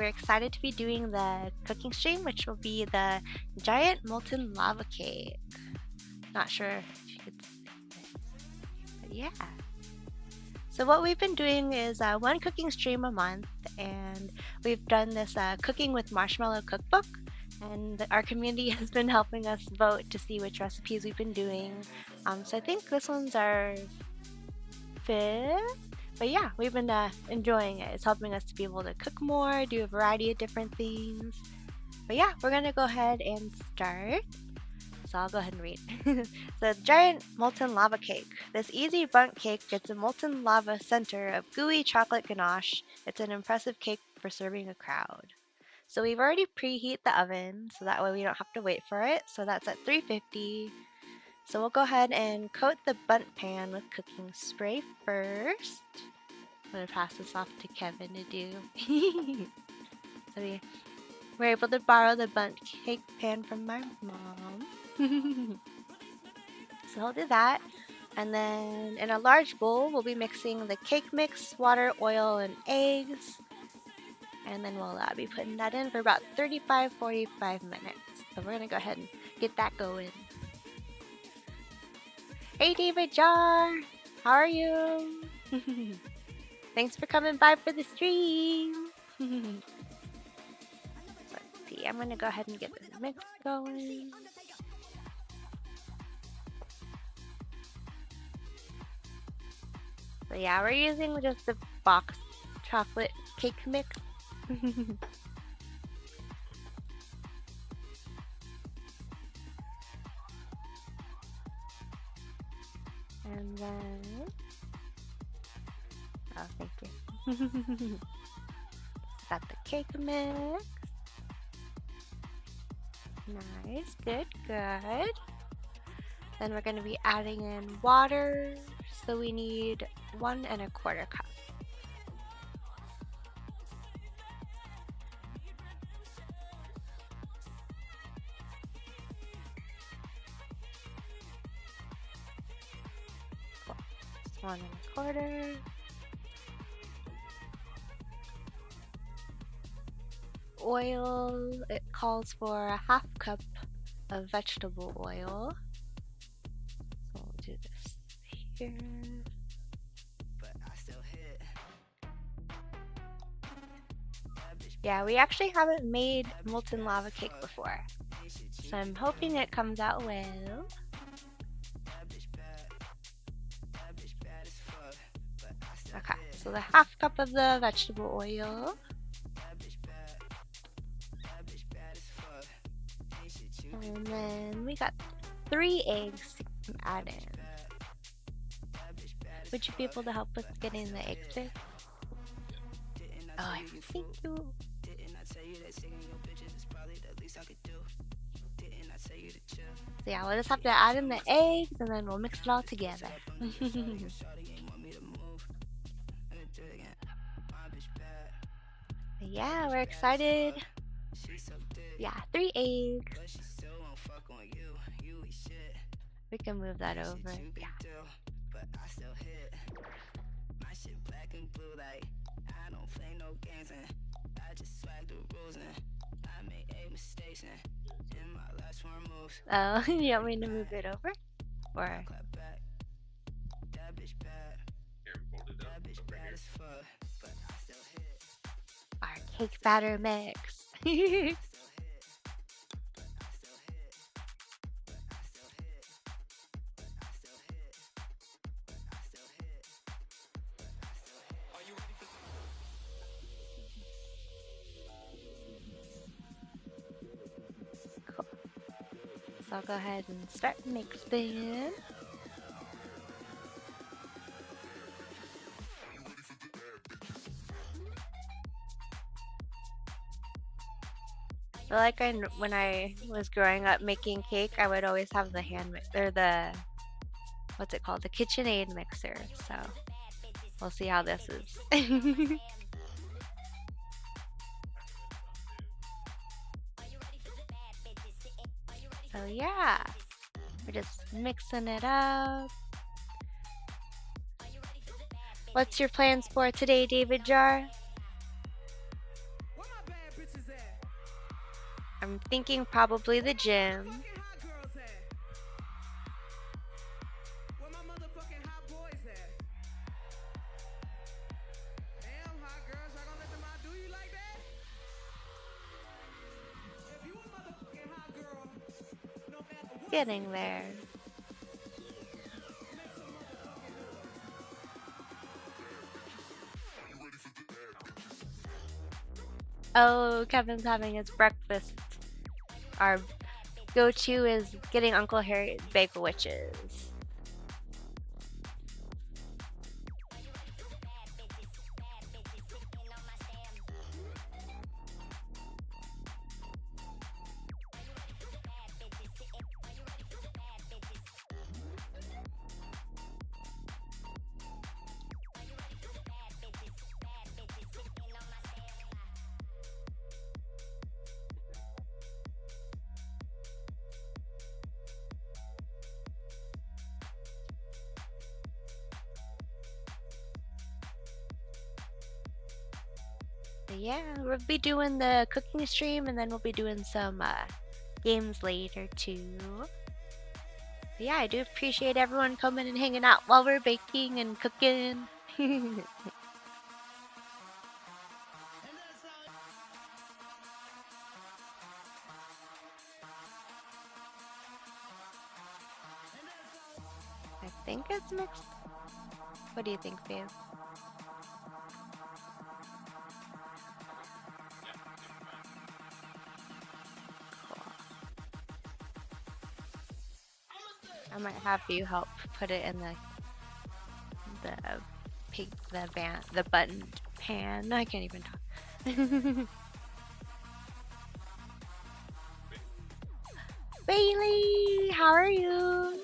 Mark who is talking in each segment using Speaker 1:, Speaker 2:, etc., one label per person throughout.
Speaker 1: we're excited to be doing the cooking stream, which will be the giant molten lava cake. Not sure if you could see this, but yeah. So what we've been doing is one cooking stream a month, and we've done this cooking with Marshmello Cookbook, and our community has been helping us vote to see which recipes we've been doing. So I think this one's our 5th. But yeah, we've been enjoying it. It's helping us to be able to cook more, do a variety of different things. But yeah, we're gonna go ahead and start. So I'll go ahead and read. So giant molten lava cake. This easy bundt cake gets a molten lava center of gooey chocolate ganache. It's an impressive cake for serving a crowd. So we've already preheat the oven, so that way we don't have to wait for it. So that's at 350. So we'll go ahead and coat the bundt pan with cooking spray first. I'm going to pass this off to Kevin to do. So we were able to borrow the bundt cake pan from my mom. So we'll do that. And then in a large bowl, we'll be mixing the cake mix, water, oil, and eggs. And then we'll be putting that in for about 35-45 minutes. So we're going to go ahead and get that going. Hey David Jar, how are you? Thanks for coming by for the stream. Let's see, I'm gonna go ahead and get this mix going. So yeah, we're using just the box chocolate cake mix. And then, oh, thank you. Got the cake mix. Nice, good, good. Then we're going to be adding in water. So we need 1 1/4 cup. Cool. 1 1/4. Oil, it calls for a 1/2 cup of vegetable oil. So we'll do this here. Yeah, we actually haven't made molten lava cake before, so I'm hoping it comes out well. Okay, so the 1/2 cup of the vegetable oil. And then we got 3 eggs to add in. Would you be able to help with getting the eggs there? Oh, thank you. So yeah, we'll just have to add in the eggs and then we'll mix it all together. Yeah, we're excited. Yeah, 3 eggs. We can move that over. Yeah. Oh, you want me to move it over? Or our cake batter mix. Cool. So I'll go ahead and start mixing. I feel like when I was growing up making cake, I would always have the what's it called? The KitchenAid mixer. So we'll see how this is. So yeah, we're just mixing it up. What's your plans for today, David Jar? I'm thinking probably the gym. Getting there. Oh, Kevin's having his breakfast. Our go-to is getting Uncle Harry baked witches. But yeah, we'll be doing the cooking stream and then we'll be doing some games later too. But yeah, I do appreciate everyone coming and hanging out while we're baking and cooking. I think it's mixed. What do you think, babe? Cool. I might have you help put it in the button pan. I can't even talk. Bailey, how are you?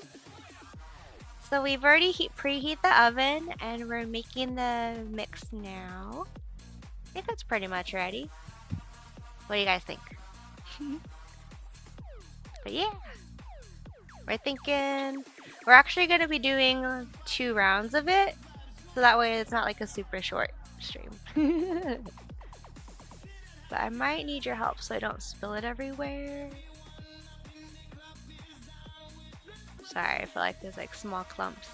Speaker 1: So we've already preheat the oven and we're making the mix now. I think that's pretty much ready. What do you guys think? But yeah, we're thinking we're actually going to be doing 2 rounds of it. So that way it's not like a super short stream. But I might need your help so I don't spill it everywhere. Sorry, I feel like there's like small clumps.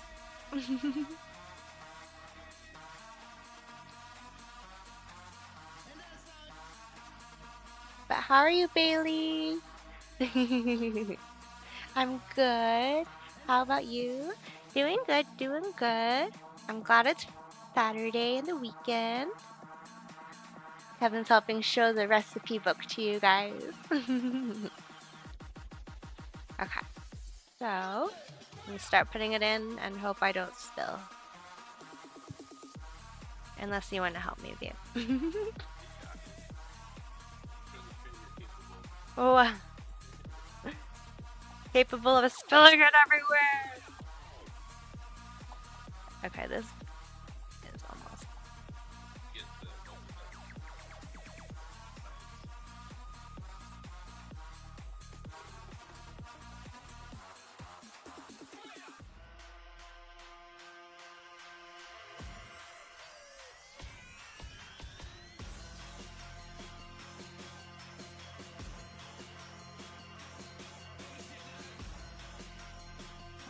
Speaker 1: But how are you, Bailey? I'm good. How about you? Doing good, doing good. I'm glad it's Saturday and the weekend. Kevin's helping show the recipe book to you guys. Okay, so I'm gonna start putting it in and hope I don't spill. Unless you want to help me, babe. Oh, capable of spilling it everywhere. Okay, this is almost.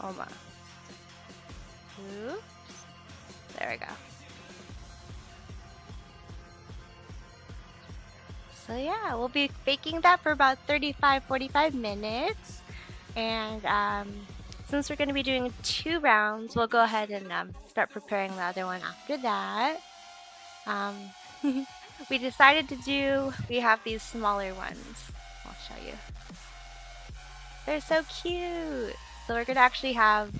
Speaker 1: Oh my. Oops. There we go. So yeah, we'll be baking that for about 35-45 minutes. And since we're going to be doing 2 rounds, we'll go ahead and start preparing the other one after that. We decided we have these smaller ones. I'll show you. They're so cute. So we're going to actually have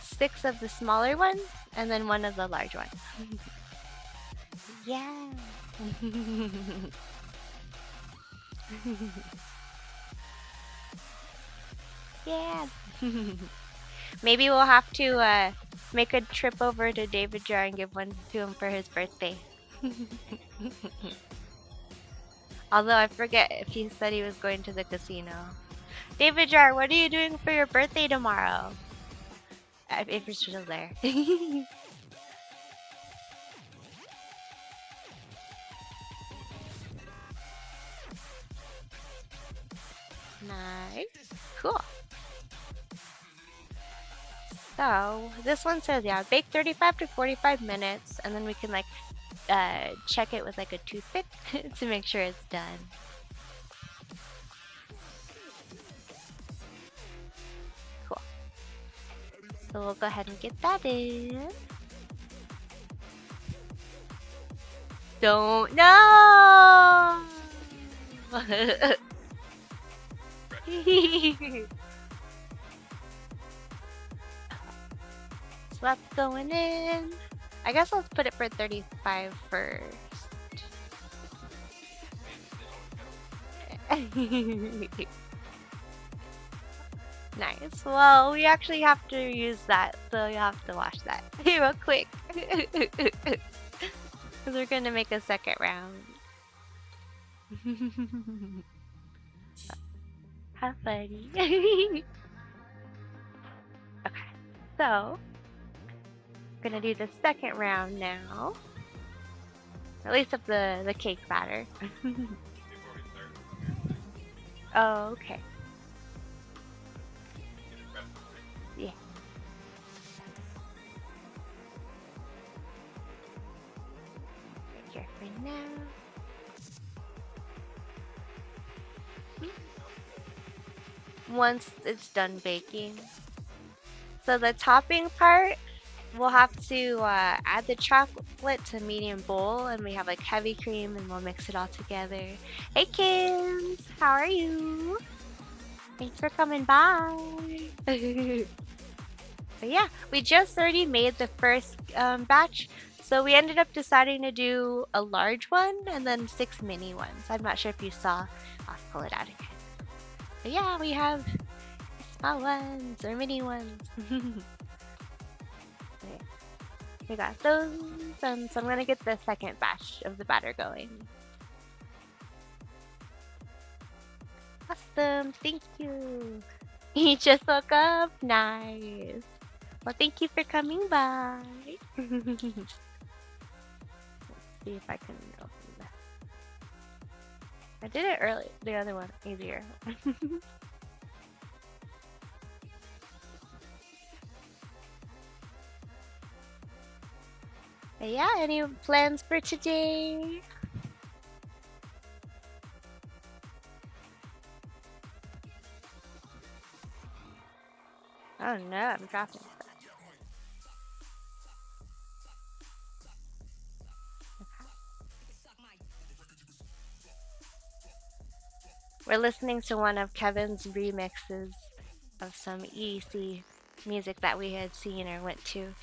Speaker 1: 6 of the smaller ones and then 1 of the large ones. Yeah. Yeah. Maybe we'll have to make a trip over to David Jar and give one to him for his birthday. Although I forget if he said he was going to the casino. David Jar, what are you doing for your birthday tomorrow? If you're still there. Nice. Cool. So this one says, yeah, bake 35 to 45 minutes, and then we can like check it with like a toothpick to make sure it's done. Cool. So we'll go ahead and get that in. Don't know. So that's going in. I guess let's put it for 35 first. Nice. Well, we actually have to use that, so you have to wash that real quick. Because we're going to make a second round. Have fun. Okay, so I'm going to do the second round now. At least of the cake batter. Oh, okay. Yeah. Right here for now. Once it's done baking. So the topping part, we'll have to add the chocolate to medium bowl, and we have like heavy cream, and we'll mix it all together. Hey Kims, how are you? Thanks for coming by. But yeah, we just already made the first batch, so we ended up deciding to do a large one and then 6 mini ones. I'm not sure if you saw. I'll pull it out again. But yeah, we have small ones or mini ones. Okay. We got those, so I'm gonna get the second batch of the batter going. Awesome, thank you. You just woke up, nice. Well, thank you for coming by. Let's see if I can open that. I did it early, the other one easier. But yeah, any plans for today? Oh no, I'm dropping stuff. We're listening to one of Kevin's remixes of some EDC music that we had seen or went to.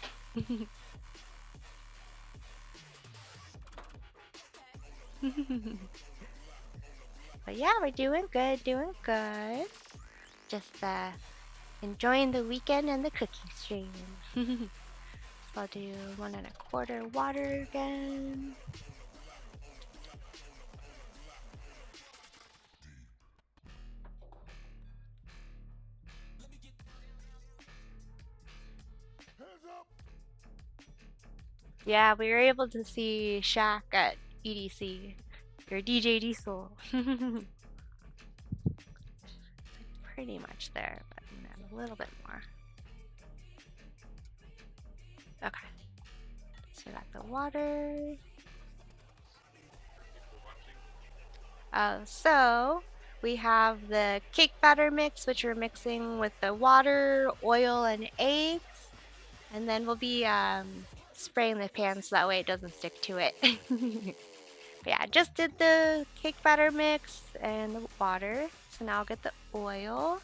Speaker 1: But yeah, we're doing good, doing good. Just enjoying the weekend and the cooking stream. So I'll do 1 1/4 water again. Yeah, we were able to see Shaq at EDC, or DJ Diesel. Pretty much there, but a little bit more. Okay, so we got the water. So we have the cake batter mix, which we're mixing with the water, oil, and eggs. And then we'll be spraying the pan so that way it doesn't stick to it. But yeah, I just did the cake batter mix and the water. So now I'll get the oil,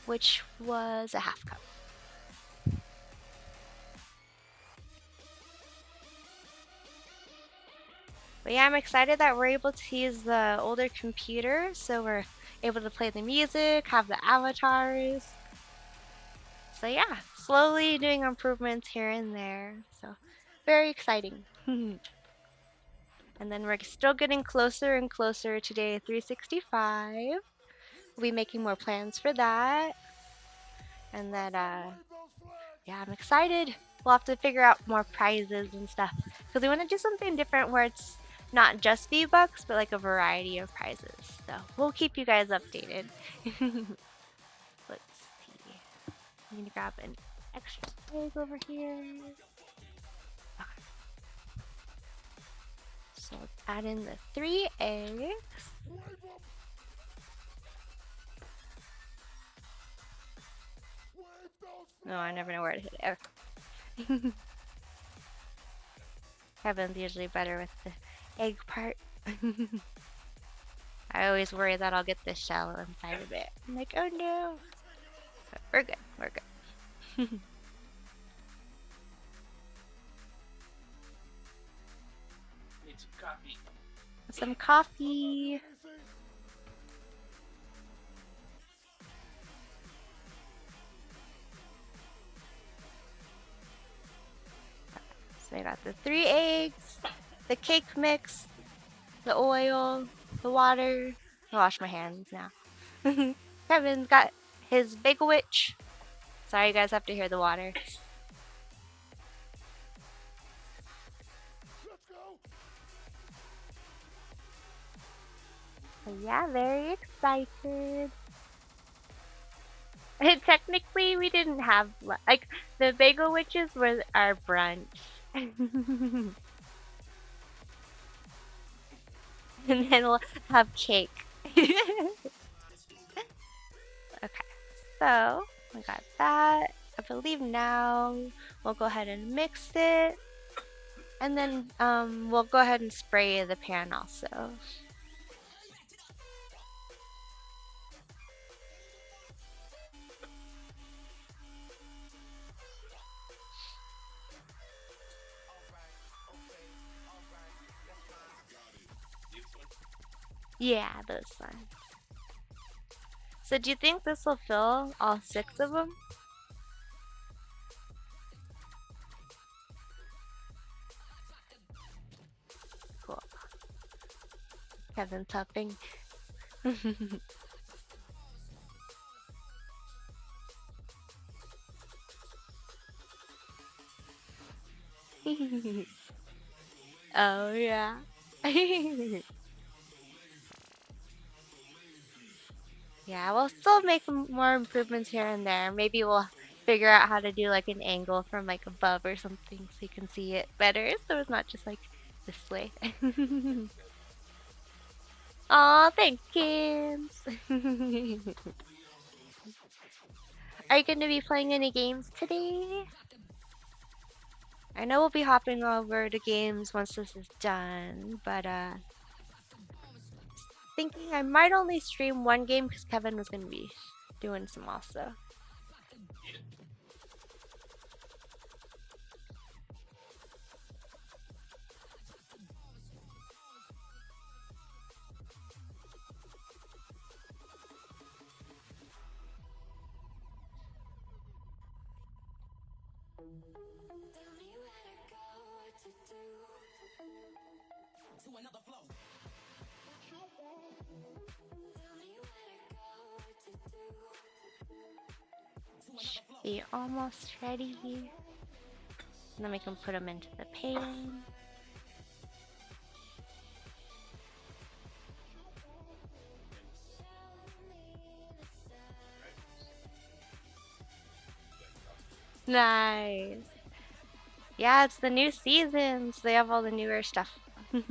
Speaker 1: which was a 1/2 cup. But yeah, I'm excited that we're able to use the older computer, so we're able to play the music, have the avatars. So yeah, slowly doing improvements here and there. So very exciting. And then we're still getting closer and closer to day 365. We'll be making more plans for that. And then, yeah, I'm excited. We'll have to figure out more prizes and stuff. Because we want to do something different where it's not just V-Bucks, but like a variety of prizes. So we'll keep you guys updated. Let's see. I'm gonna grab an extra egg over here. Okay. So let's add in the 3 eggs. No, I never know where to hit it. Okay. Kevin's usually better with the egg part. I always worry that I'll get the shell inside of it. I'm like, oh no. But we're good. We're good.
Speaker 2: Need some coffee.
Speaker 1: Some coffee. So I got the 3 eggs, the cake mix, the oil, the water. I'll wash my hands now. Kevin's got his big witch. Sorry, you guys have to hear the water. So yeah, very excited. Technically, we didn't have like the bagel witches were our brunch. And then we'll have cake. Okay, so we got that. I believe now we'll go ahead and mix it. And then we'll go ahead and spray the pan also. Yeah, those ones. So do you think this will fill all 6 of them? Cool. Kevin topping. Oh yeah. Yeah, we'll still make more improvements here and there. Maybe we'll figure out how to do like an angle from like above or something so you can see it better. So it's not just like this way. Aw, thanks, kids. Are you going to be playing any games today? I know we'll be hopping over to games once this is done, but thinking I might only stream one game because Kevin was going to be doing some also. Be almost ready. And then we can put them into the pan. Nice. Yeah, it's the new season, so they have all the newer stuff. We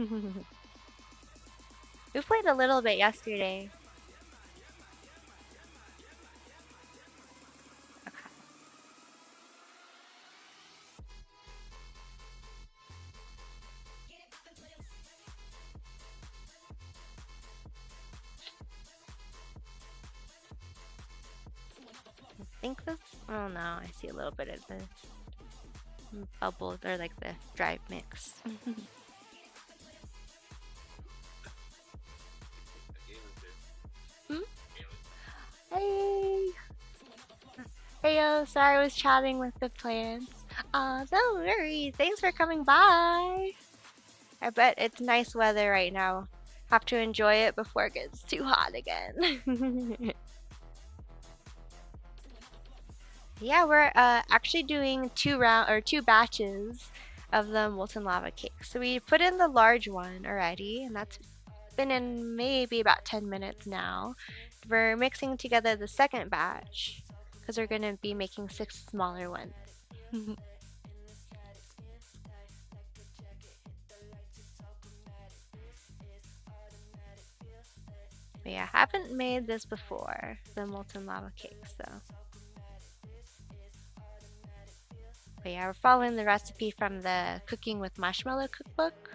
Speaker 1: played a little bit yesterday. Okay. I think this. Oh no, I see a little bit of the bubbles or like the dry mix. Hmm? Hey! Heyo, sorry I was chatting with the plants. No worries. Thanks for coming by. I bet it's nice weather right now. Have to enjoy it before it gets too hot again. Yeah, we're actually doing 2 batches. of the molten lava cake. So we put in the large one already, and that's been in maybe about 10 minutes now. We're mixing together the second batch because we're going to be making 6 smaller ones. But yeah, I haven't made this before, the molten lava cakes, so. But yeah, we're following the recipe from the Cooking with Marshmello Cookbook.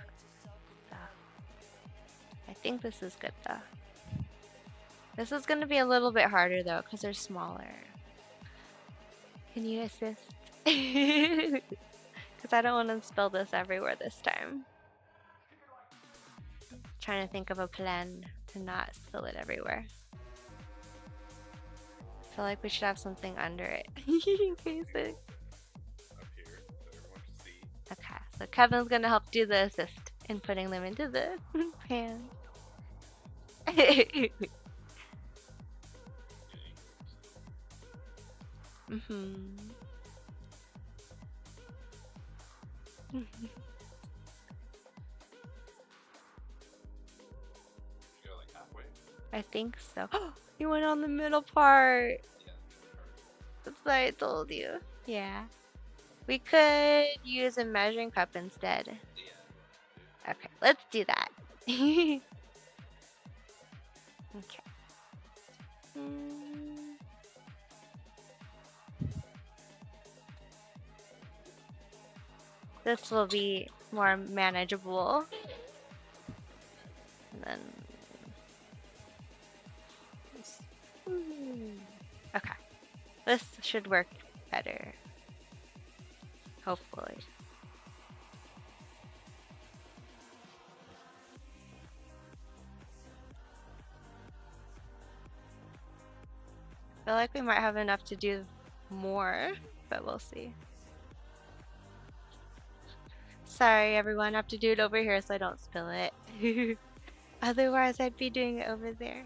Speaker 1: So I think this is good though. This is going to be a little bit harder though because they're smaller. Can you assist? Because I don't want to spill this everywhere this time. Trying to think of a plan to not spill it everywhere. I feel like we should have something under it in case it.
Speaker 3: Up here, so everyone can see.
Speaker 1: Okay, so Kevin's gonna help do the assist in putting them into the pan.
Speaker 3: You go like halfway.
Speaker 1: I think so. You went on the middle part.
Speaker 3: Yeah.
Speaker 1: That's what I told you. Yeah. We could use a measuring cup instead.
Speaker 3: Yeah.
Speaker 1: Okay, let's do that. Okay. This will be more manageable. And then. Okay. This should work better. Hopefully. I feel like we might have enough to do more, but we'll see. Sorry everyone, I have to do it over here so I don't spill it. Otherwise I'd be doing it over there.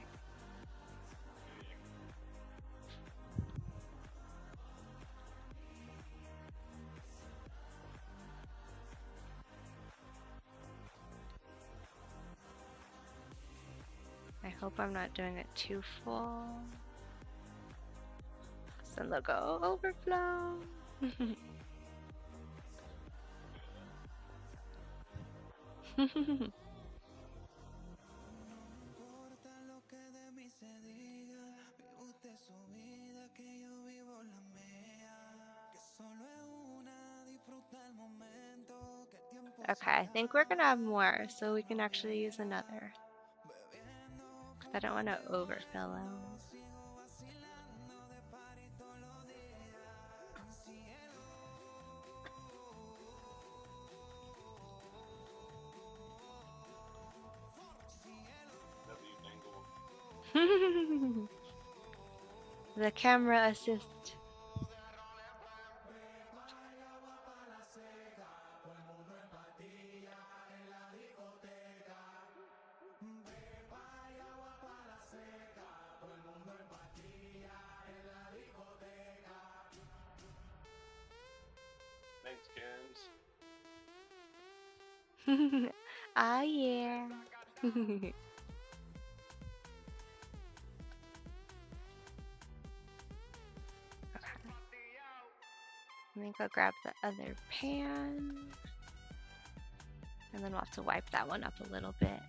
Speaker 1: I hope I'm not doing it too full. Then they'll go overflow. Okay, I think we're gonna have more, so we can actually use another. I don't want to overfill them. The camera assist.
Speaker 3: Thanks, Kens.
Speaker 1: Ah, yeah. Okay. Let me go grab the other pan. And then we'll have to wipe that one up a little bit.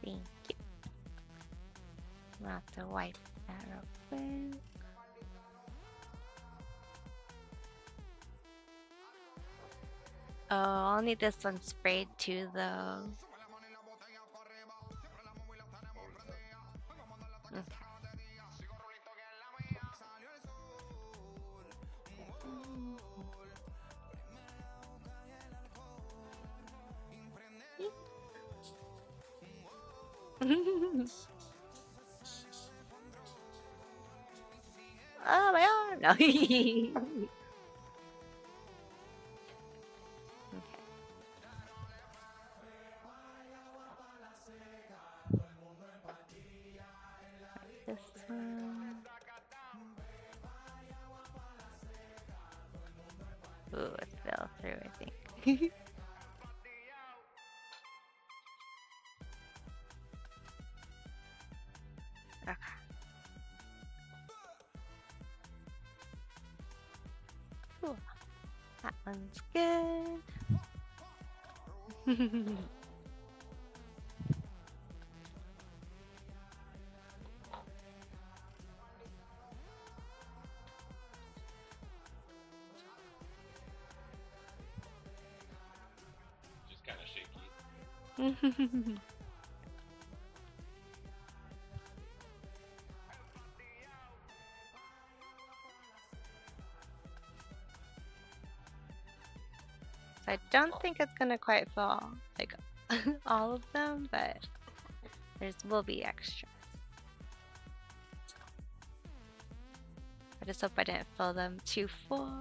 Speaker 1: Thank you. We'll have to wipe that real quick. Oh, I'll need this one sprayed too, though. Okay. Oh my arm! No. Okay. Ooh, it fell through, I think. Okay. Cool. That one's good.
Speaker 3: Just kind of shaky.
Speaker 1: I don't think it's gonna quite fall like all of them, but will be extras. I just hope I didn't fill them too full.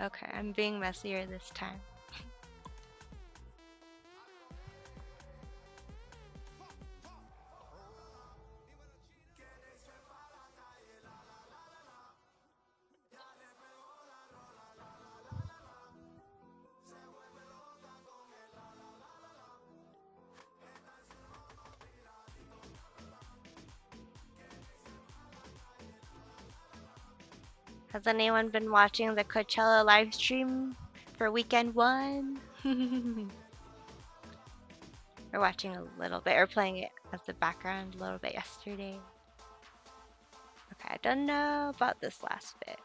Speaker 1: Okay, I'm being messier this time. Has anyone been watching the Coachella live stream for weekend 1? We're watching a little bit, or playing it as the background a little bit yesterday. Okay, I don't know about this last bit.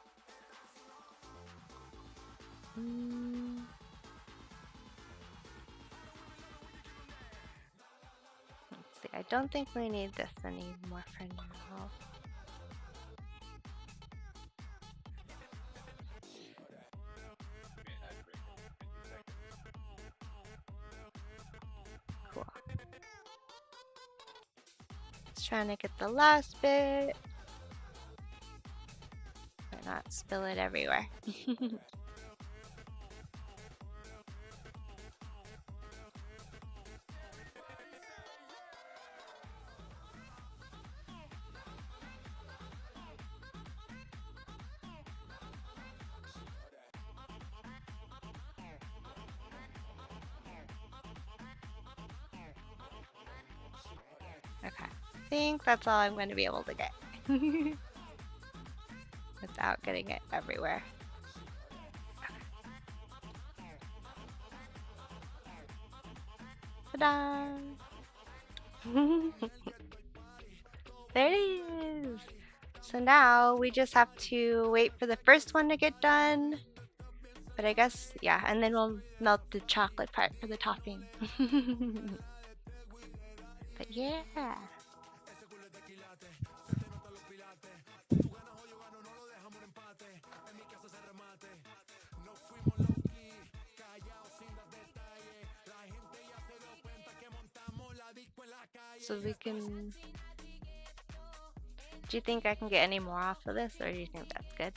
Speaker 1: Let's see, I don't think we need this anymore for now. Cool. Just trying to get the last bit. Or not spill it everywhere. Okay, I think that's all I'm going to be able to get without getting it everywhere. Ta-da! There it is! So now we just have to wait for the first one to get done. But I guess, yeah, and then we'll melt the chocolate part for the topping. But yeah. So we can... Do you think I can get any more off of this, or do you think that's good?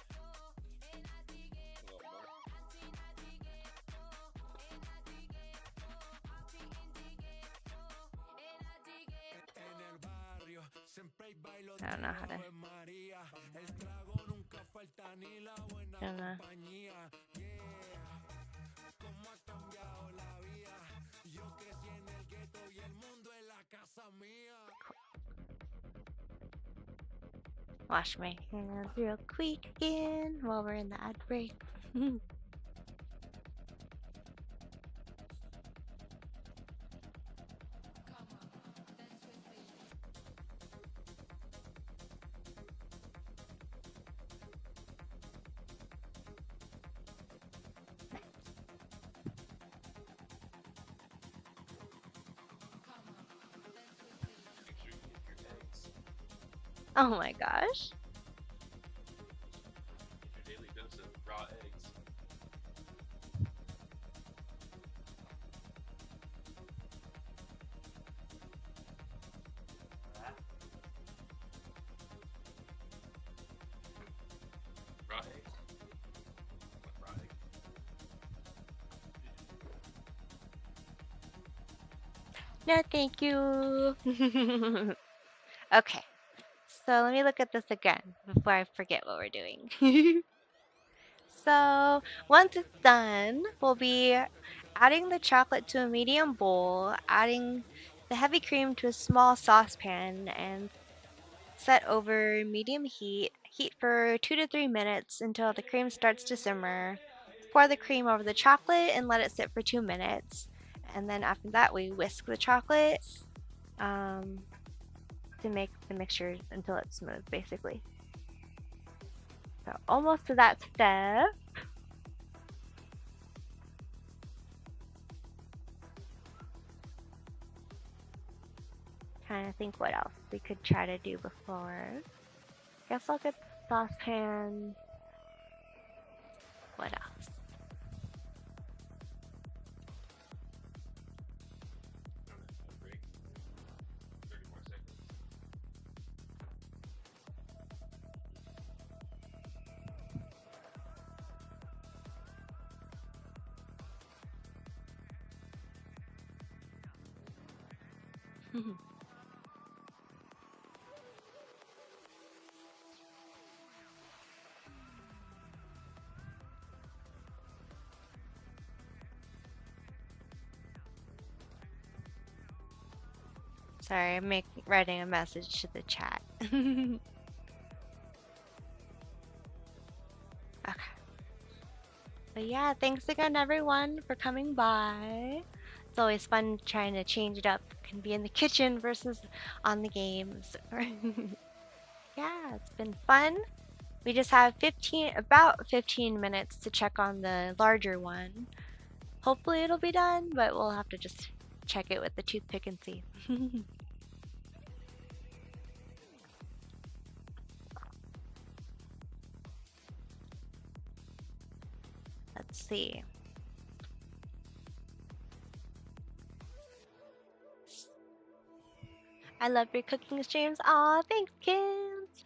Speaker 1: I don't know how to... I don't know. Wash my hands real quick again while we're in the ad break. Oh my gosh.
Speaker 3: Get your daily dose of raw eggs. Raw eggs. Raw eggs.
Speaker 1: No, thank you. Okay, so let me look at this again before I forget what we're doing. So once it's done, we'll be adding the chocolate to a medium bowl, adding the heavy cream to a small saucepan, and set over medium heat. Heat for 2 to 3 minutes until the cream starts to simmer. Pour the cream over the chocolate and let it sit for 2 minutes. And then after that, we whisk the chocolate to make the mixture until it's smooth, basically. So almost to that step. Trying to think what else we could try to do before. Guess I'll get the saucepan. What else?
Speaker 3: Break. 30 more seconds.
Speaker 1: Sorry, I'm writing a message to the chat. Okay. But yeah, thanks again everyone for coming by. It's always fun trying to change it up. Can be in the kitchen versus on the games. Yeah, it's been fun. We just have about 15 minutes to check on the larger one. Hopefully it'll be done, but we'll have to just check it with the toothpick and see. Let's see. I love your cooking streams. Aw, thanks, kids.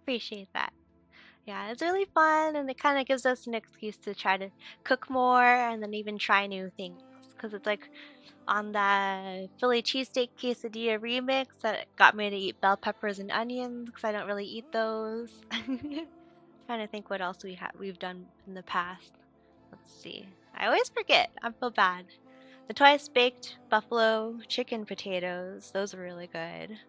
Speaker 1: Appreciate that. Yeah, it's really fun, and it kind of gives us an excuse to try to cook more and then even try new things. Because it's like on the Philly cheesesteak quesadilla remix that got me to eat bell peppers and onions because I don't really eat those. Trying to think what else we've done in the past. Let's see. I always forget. I feel bad. The twice baked buffalo chicken potatoes. Those were really good.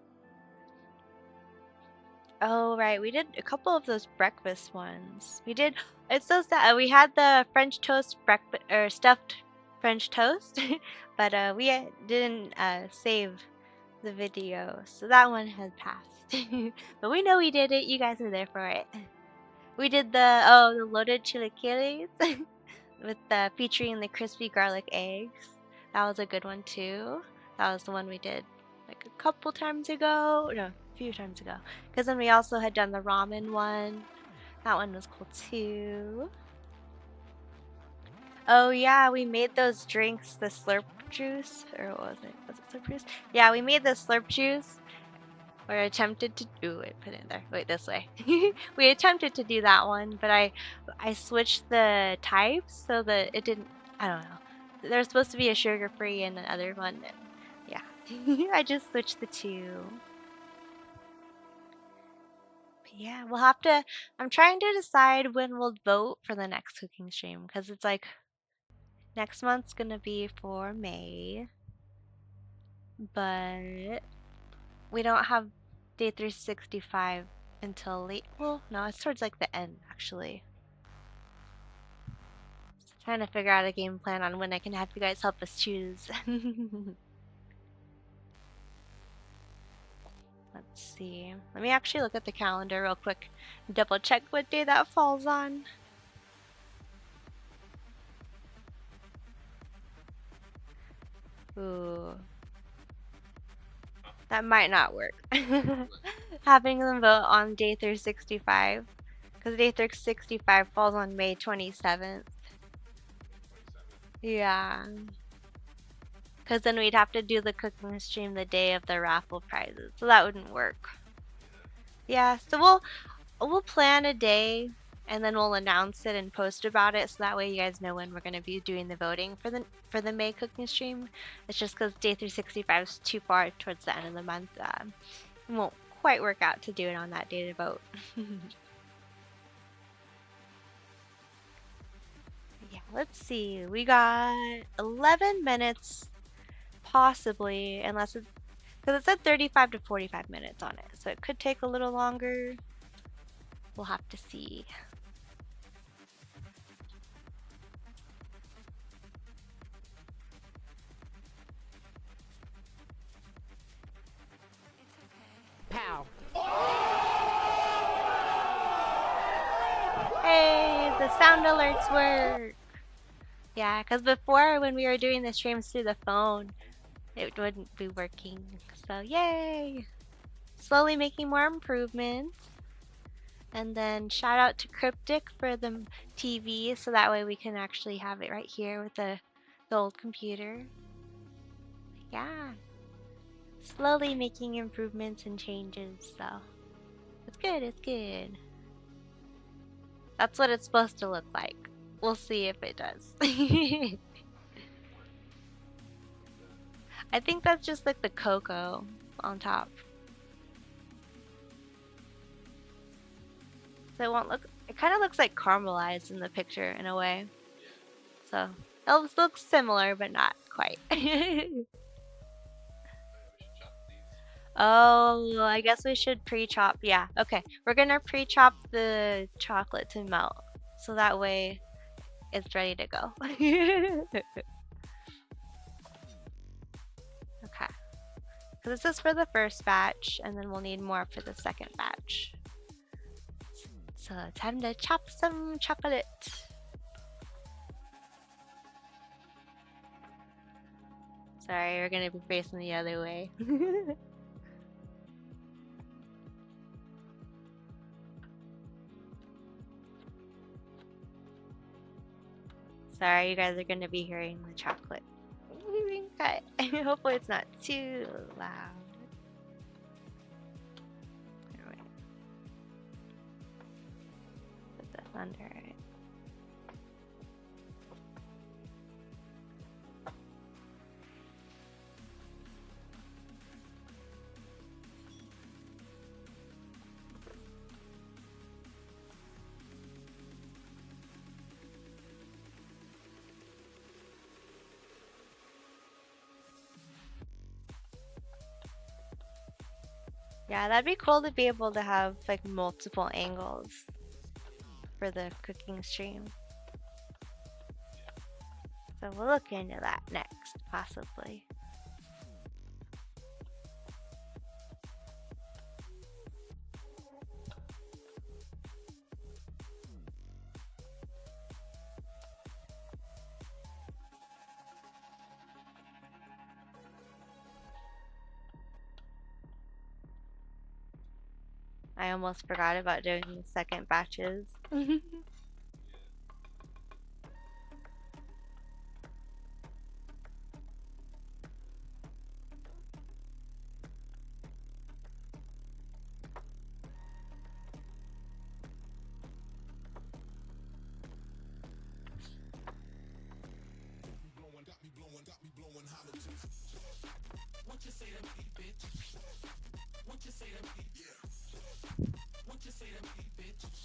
Speaker 1: Oh, right. We did a couple of those breakfast ones. We did. It's so sad. We had the French toast breakfast or stuffed French toast, but we didn't save the video, so that one had passed. But we know we did it. You guys were there for it. We did the loaded chilaquiles with featuring the crispy garlic eggs. That was a good one too. That was the one we did like a couple times ago. No, a few times ago. Because then we also had done the ramen one. That one was cool too. Oh yeah, we made those drinks, the slurp juice, or what was it? Was it slurp juice? Yeah, we made the slurp juice. Or attempted to do it. Put it in there. Wait, this way. We attempted to do that one, but I switched the types so that it didn't. I don't know. There's supposed to be a sugar-free and another one. And yeah, I just switched the two. But yeah, we'll have to. I'm trying to decide when we'll vote for the next cooking stream because it's like next month's gonna be for May, but we don't have day 365 until late. Well, no, it's towards like the end actually. Trying to figure out a game plan on when I can have you guys help us choose. Let's see. Let me actually look at the calendar real quick. Double check what day that falls on. Ooh. That might not work. Having them vote on day 365. Because day 365 falls on May 27th. Yeah. Because then we'd have to do the cooking stream the day of the raffle prizes. So that wouldn't work. Yeah, so we'll plan a day and then we'll announce it and post about it, so that way you guys know when we're going to be doing the voting for the May cooking stream. It's just because day 365 is too far towards the end of the month. It won't quite work out to do it on that day to vote. Yeah, let's see. We got 11 minutes, possibly, unless it's because it said 35 to 45 minutes on it, so it could take a little longer. We'll have to see.
Speaker 4: Pow.
Speaker 1: Hey, the sound alerts work. Yeah, because before when we were doing the streams through the phone, it wouldn't be working. So yay! Slowly making more improvements. And then shout out to Cryptic for the TV, so that way we can actually have it right here with the old computer. Yeah. Slowly making improvements and changes, so it's good, it's good. That's what it's supposed to look like. We'll see if it does. I think that's just like the cocoa on top. So it won't look, it kind of looks like caramelized in the picture in a way. So it looks similar, but not quite. Oh, I guess we should pre-chop. Yeah, okay. We're gonna pre-chop the chocolate to melt, so that way it's ready to go. Okay. So this is for the first batch, and then we'll need more for the second batch. So time to chop some chocolate. Sorry, we're gonna be facing the other way. Sorry, you guys are gonna be hearing the chocolate being cut. Hopefully it's not too loud. Anyway. Put this under it. Yeah, that'd be cool to be able to have like multiple angles for the cooking stream. So we'll look into that next, possibly. I almost forgot about doing the second batches.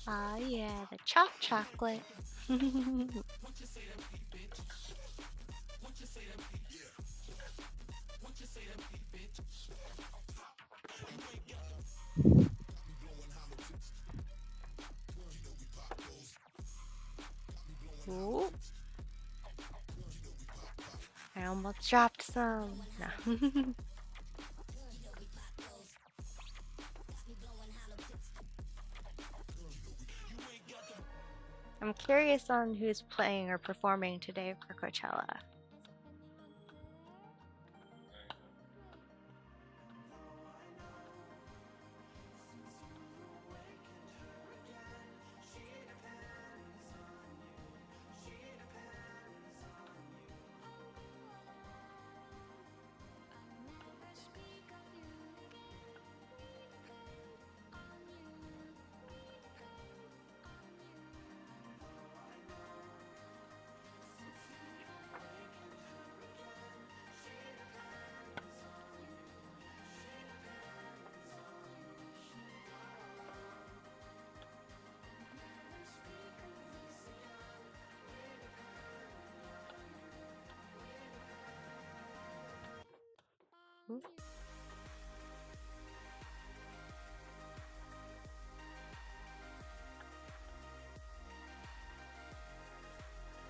Speaker 1: Ah, yeah, the chopped chocolate. Ooh. I almost dropped some. No. I'm curious on who's playing or performing today for Coachella.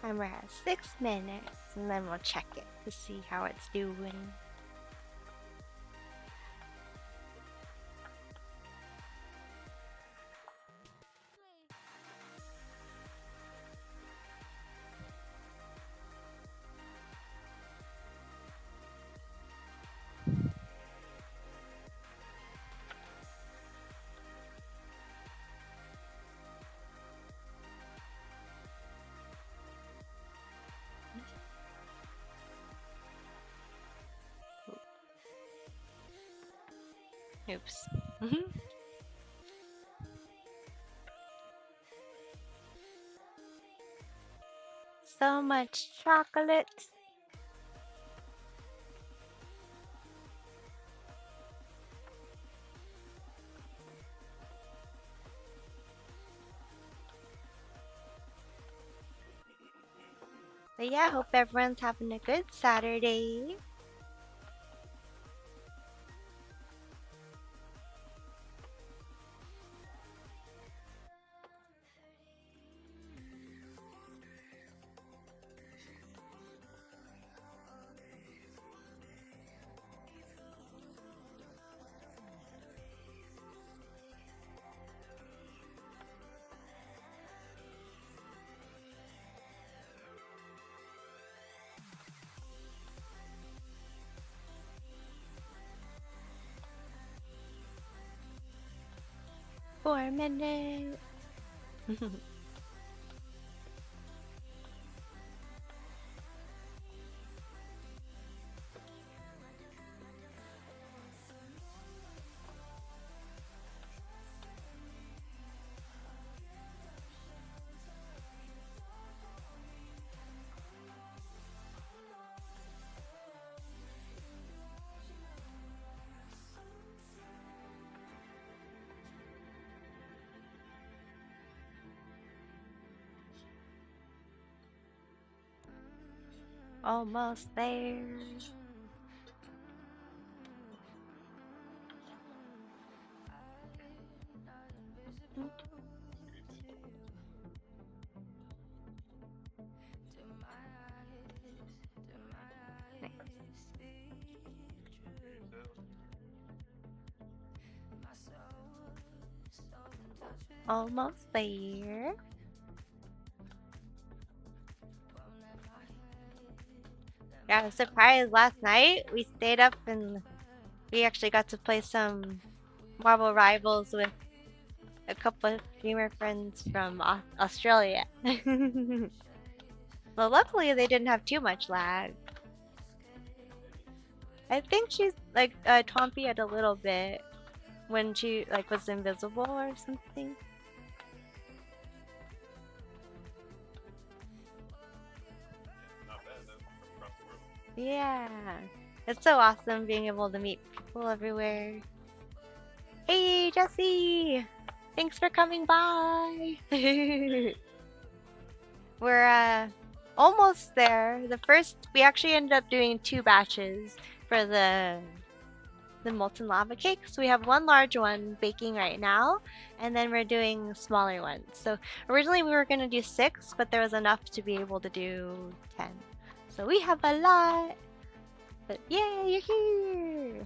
Speaker 1: Timer has 6 minutes, and then we'll check it to see how it's doing. Oops. So much chocolate. But yeah, hope everyone's having a good Saturday. Four minutes. Almost there. Almost there. Yeah, surprise last night. We stayed up and we actually got to play some Marvel Rivals with a couple of streamer friends from Australia. Well, luckily they didn't have too much lag. I think she's like Twompy had a little bit when she like was invisible or something.
Speaker 3: Not bad though, from across the world.
Speaker 1: Yeah, it's so awesome being able to meet people everywhere. Hey, Jesse! Thanks for coming by! We're almost there. We actually ended up doing 2 batches for the Molten Lava Cakes. We have one large one baking right now, and then we're doing smaller ones. So originally we were going to do 6, but there was enough to be able to do 10. So we have a lot! But yay, you're here!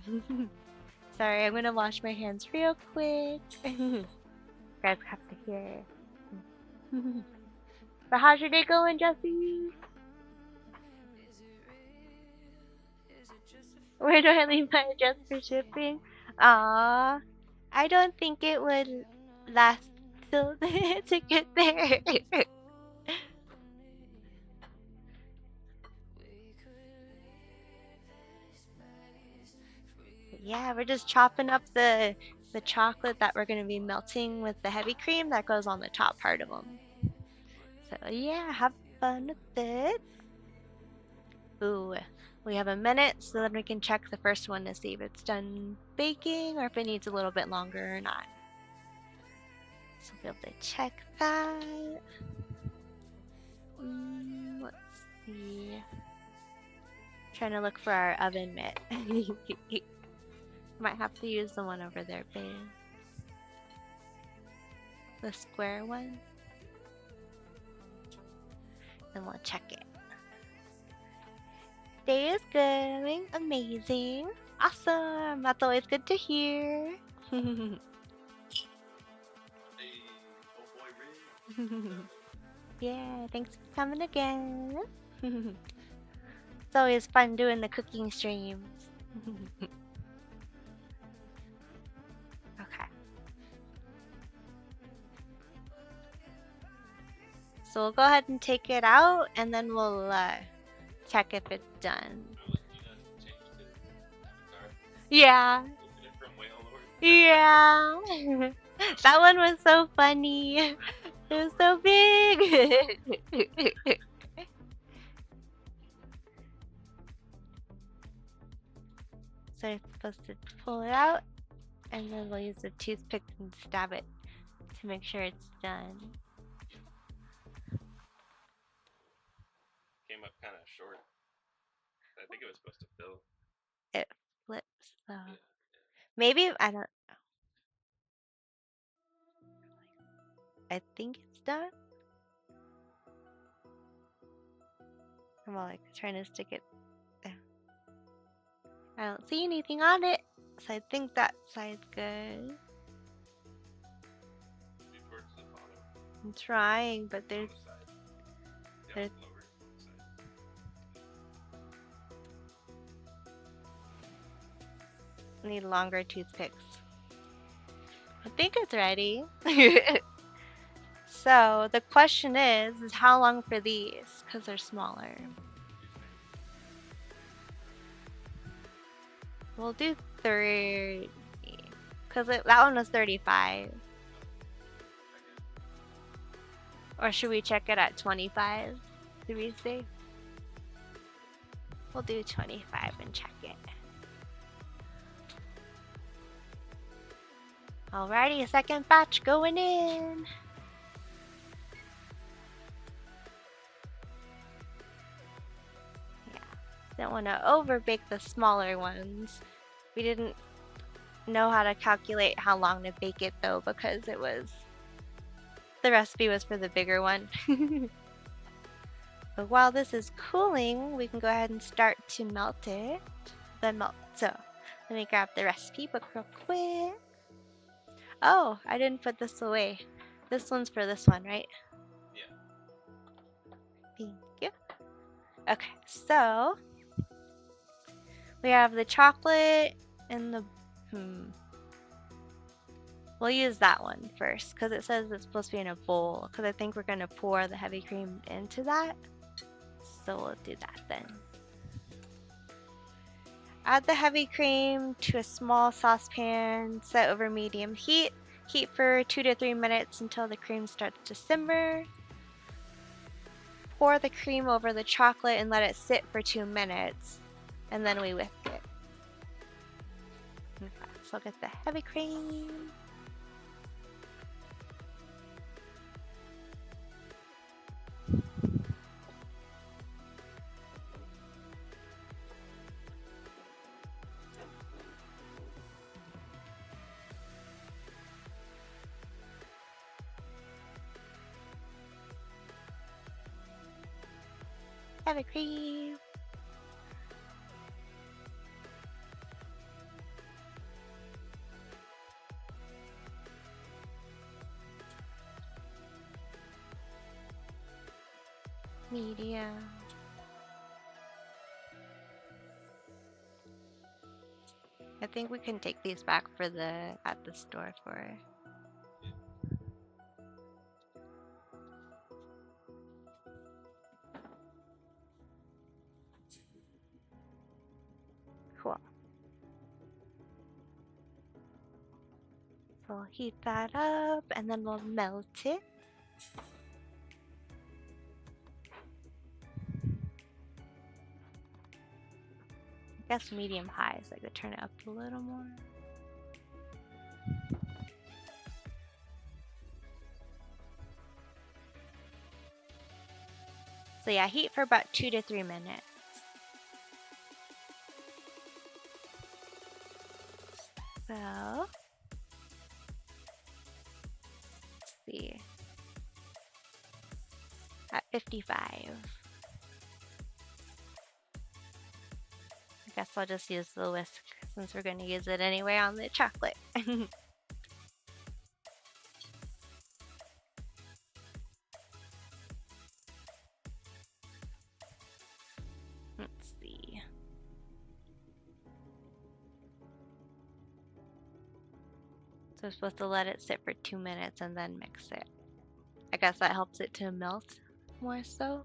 Speaker 1: Sorry, I'm gonna wash my hands real quick. You guys have to hear. But how's your day going, Jesse? Where do I leave my address for shipping? Ah, I don't think it would last till to get there. Yeah, we're just chopping up the chocolate that we're going to be melting with the heavy cream that goes on the top part of them. So yeah, have fun with it. Ooh, we have a minute so then we can check the first one to see if it's done baking or if it needs a little bit longer or not. So we'll be able to check that. Let's see. Trying to look for our oven mitt. Might have to use the one over there, babe. The square one. And we'll check it. Day is going amazing. Awesome. That's always good to hear.
Speaker 3: Hey, oh boy, Rig.
Speaker 1: Yeah, thanks for coming again. It's always fun doing the cooking streams. Okay. So we'll go ahead and take it out and then we'll check if it's done.
Speaker 3: I'll let you guys change to Avatar.
Speaker 1: Yeah.
Speaker 3: Open it from Whale Lord.
Speaker 1: Yeah. That one was so funny. It was so big. So you're supposed to pull it out and then we'll use a toothpick and stab it to make sure it's done.
Speaker 3: Came up kind of short. I think it was supposed to fill.
Speaker 1: It flips though.
Speaker 3: Yeah.
Speaker 1: Maybe, I don't know. I think it's done. I'm like trying to stick it there. I don't see anything on it, so I think that side's good.
Speaker 3: Maybe towards the bottom.
Speaker 1: I'm trying, but there's
Speaker 3: On the side. Yeah,
Speaker 1: there's-
Speaker 3: lower on the side.
Speaker 1: I need longer toothpicks. I think it's ready. So the question is how long for these? Because they're smaller. We'll do 30. Because that one was 35. Or should we check it at 25? Do we see? We'll do 25 and check it. Alrighty, second batch going in. Yeah, don't want to over bake the smaller ones. We didn't know how to calculate how long to bake it though, because the recipe was for the bigger one. But while this is cooling, we can go ahead and start to melt it. So let me grab the recipe book real quick. Oh, I didn't put this away. This one's for this one, right?
Speaker 3: Yeah.
Speaker 1: Thank you. Okay, so we have the chocolate and the we'll use that one first because it says it's supposed to be in a bowl, because I think we're going to pour the heavy cream into that. So we'll do that then. Add the heavy cream to a small saucepan, set over medium heat. Heat for 2 to 3 minutes until the cream starts to simmer. Pour the cream over the chocolate and let it sit for 2 minutes, and then we whisk it. Okay, so I'll get the heavy cream. Heavy cream. Medium. I think we can take these back for at the store for. Cool. So we'll heat that up and then we'll melt it. I guess medium high, so I could turn it up a little more. So yeah, heat for about 2 to 3 minutes. at 55. I guess I'll just use the whisk since we're going to use it anyway on the chocolate. Let's see. So we're supposed to let it sit for 2 minutes and then mix it. I guess that helps it to melt more so.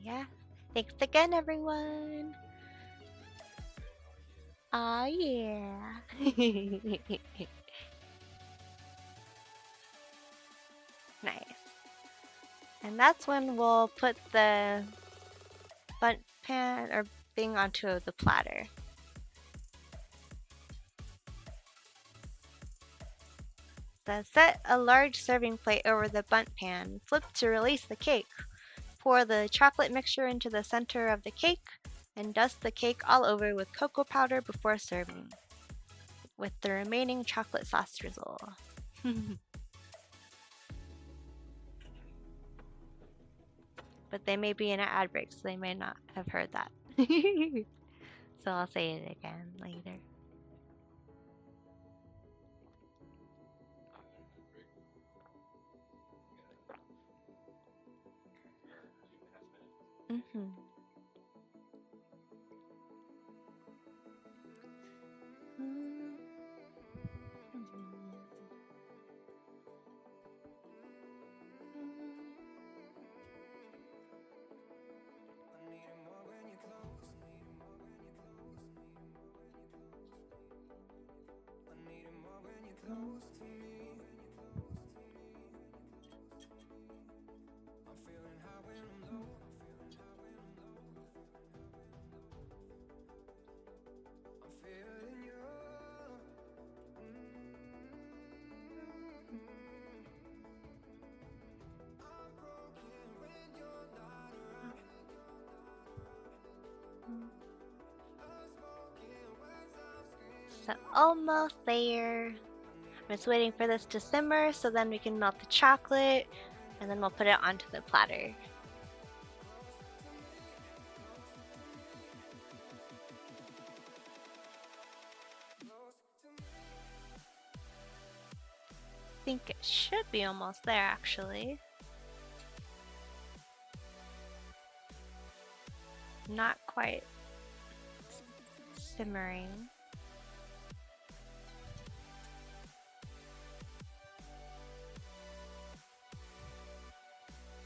Speaker 1: Yeah. Thanks again, everyone. Aw, yeah. Nice. And that's when we'll put the bundt pan or thing onto the platter. So set a large serving plate over the bundt pan. Flip to release the cake. Pour the chocolate mixture into the center of the cake and dust the cake all over with cocoa powder before serving, with the remaining chocolate sauce drizzle. But they may be in an ad break, so they may not have heard that. So I'll say it again later. Mm-hmm. So almost there. I'm just waiting for this to simmer so then we can melt the chocolate and then we'll put it onto the platter. I think it should be almost there actually. Not quite simmering.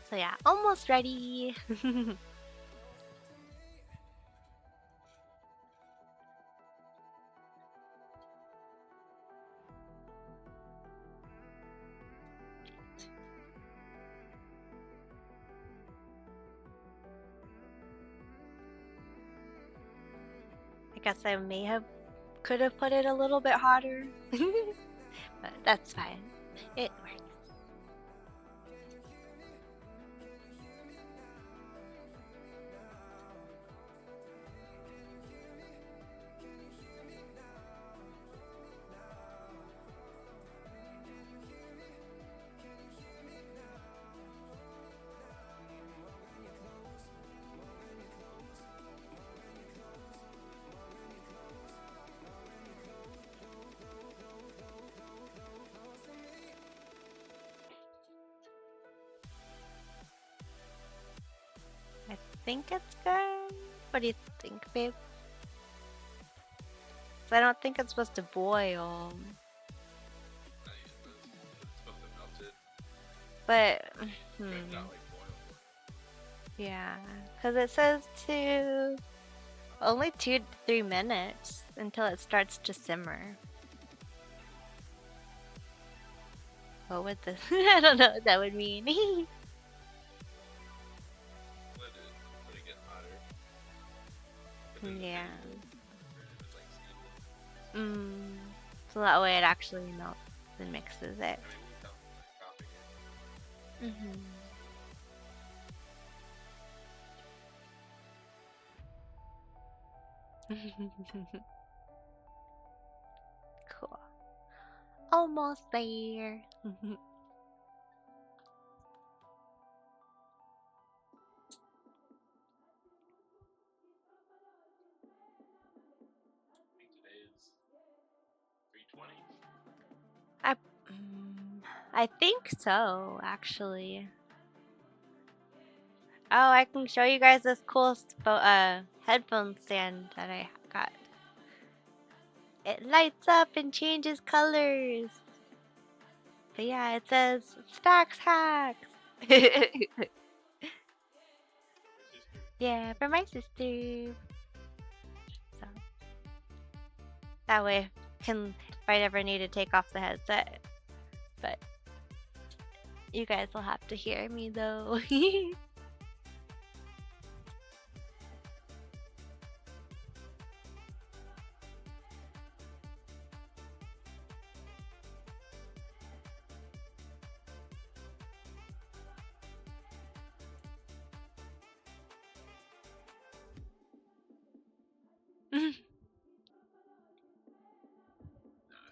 Speaker 1: So yeah, almost ready. I guess I could have put it a little bit hotter, but that's fine. It works. I think it's good. What do you think, babe? I don't think it's supposed to boil.
Speaker 3: It's supposed to melt it,
Speaker 1: But,
Speaker 3: but not like boil.
Speaker 1: yeah, because it says to only 2 to 3 minutes until it starts to simmer. What would this? I don't know what that would mean.
Speaker 3: Let it get hotter. But then
Speaker 1: Yeah.
Speaker 3: it's like steaming.
Speaker 1: So that way it actually melts and mixes it.
Speaker 3: I mean, without like chopping it.
Speaker 1: Almost there.
Speaker 3: I think today is 3:20.
Speaker 1: I think so, actually. Oh, I can show you guys this cool headphone stand that I got. It lights up and changes colors. But yeah, it says StaxxHaxx. Yeah, for my sister. So that way, if I ever need to take off the headset. But you guys will have to hear me though.
Speaker 3: It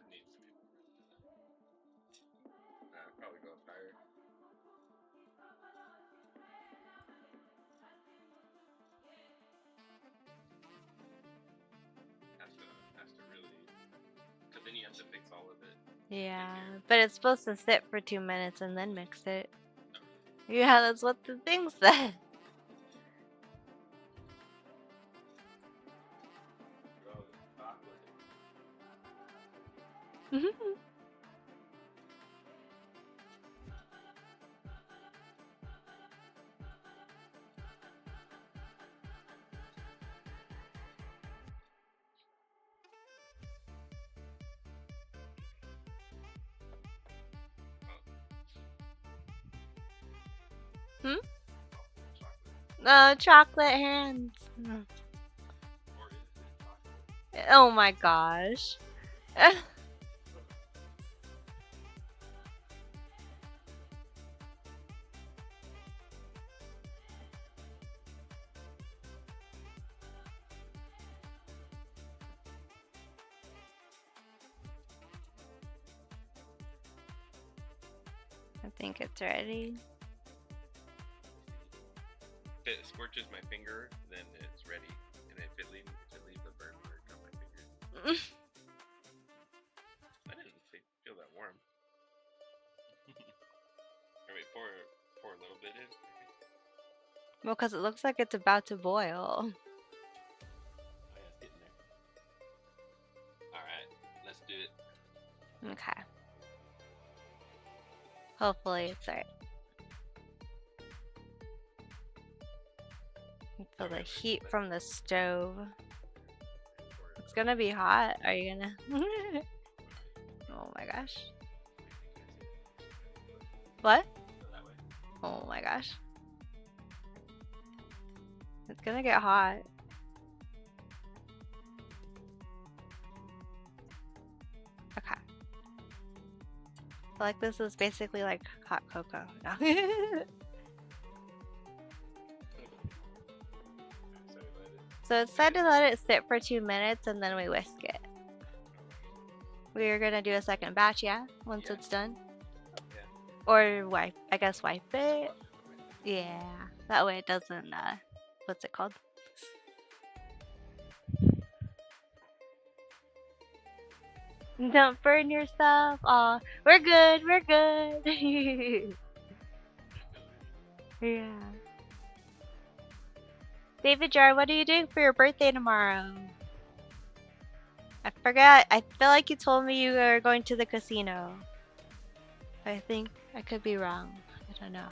Speaker 3: needs to be. Probably go up higher. Has to really, because then you have to mix all of it.
Speaker 1: Yeah, but it's supposed to sit for 2 minutes and then mix it. Yeah, that's what the thing said. Hmm? Chocolate hands. Oh my gosh. I think it's ready.
Speaker 3: If it scorches my finger, then it's ready. And if it leaves a burn mark on my finger. I didn't feel that warm. Alright, pour a little bit in.
Speaker 1: Well, because it looks like it's about to boil.
Speaker 3: Oh yeah, it's getting there. Alright, let's do it.
Speaker 1: Okay. Hopefully it's alright. Feel the heat from the stove. It's gonna be hot. Are you gonna? Oh my gosh. What? Oh my gosh. It's gonna get hot. Okay. I feel like this is basically like hot cocoa. No. So it's said to let it sit for 2 minutes and then we whisk it. We're gonna do a second batch, yeah? Once it's done?
Speaker 3: Yeah.
Speaker 1: Or wipe it? Yeah. That way it doesn't, what's it called? Don't burn yourself. Aw, we're good. Yeah. David Jar, what are you doing for your birthday tomorrow? I forgot. I feel like you told me you were going to the casino. I think I could be wrong. I don't know.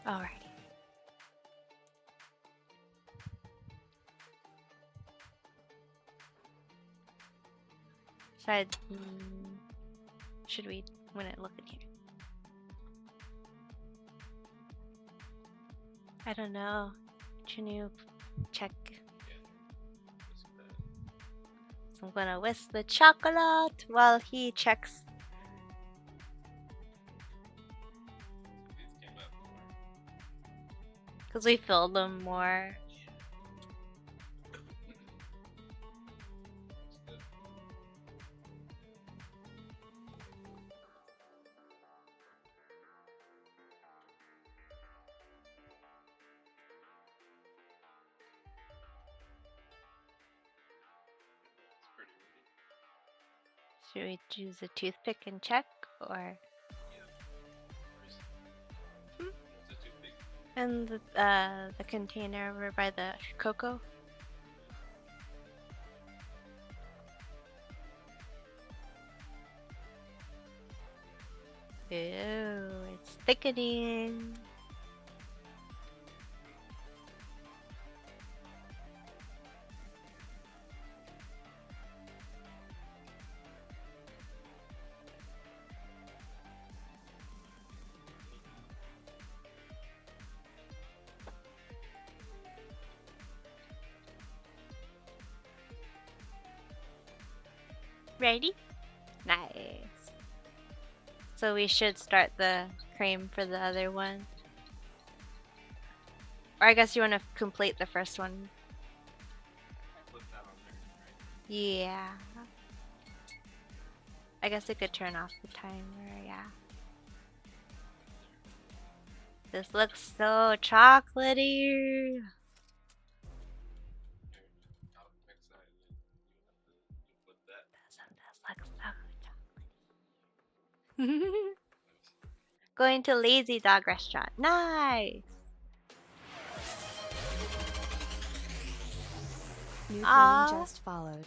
Speaker 1: Alrighty. Should we look in here? I don't know. Can you check? So I'm gonna whisk the chocolate while he checks. Because we filled them more. Should we use a toothpick and check, or? And the container over by the cocoa. Ew, it's thickening. Ready? Nice. So we should start the cream for the other one. Or I guess you want to complete the first one. Yeah. I guess I could turn off the timer, yeah. This looks so chocolatey. This looks so chocolatey. Going to Lazy Dog Restaurant. Nice.
Speaker 5: New
Speaker 1: Aw.
Speaker 5: greeting just followed.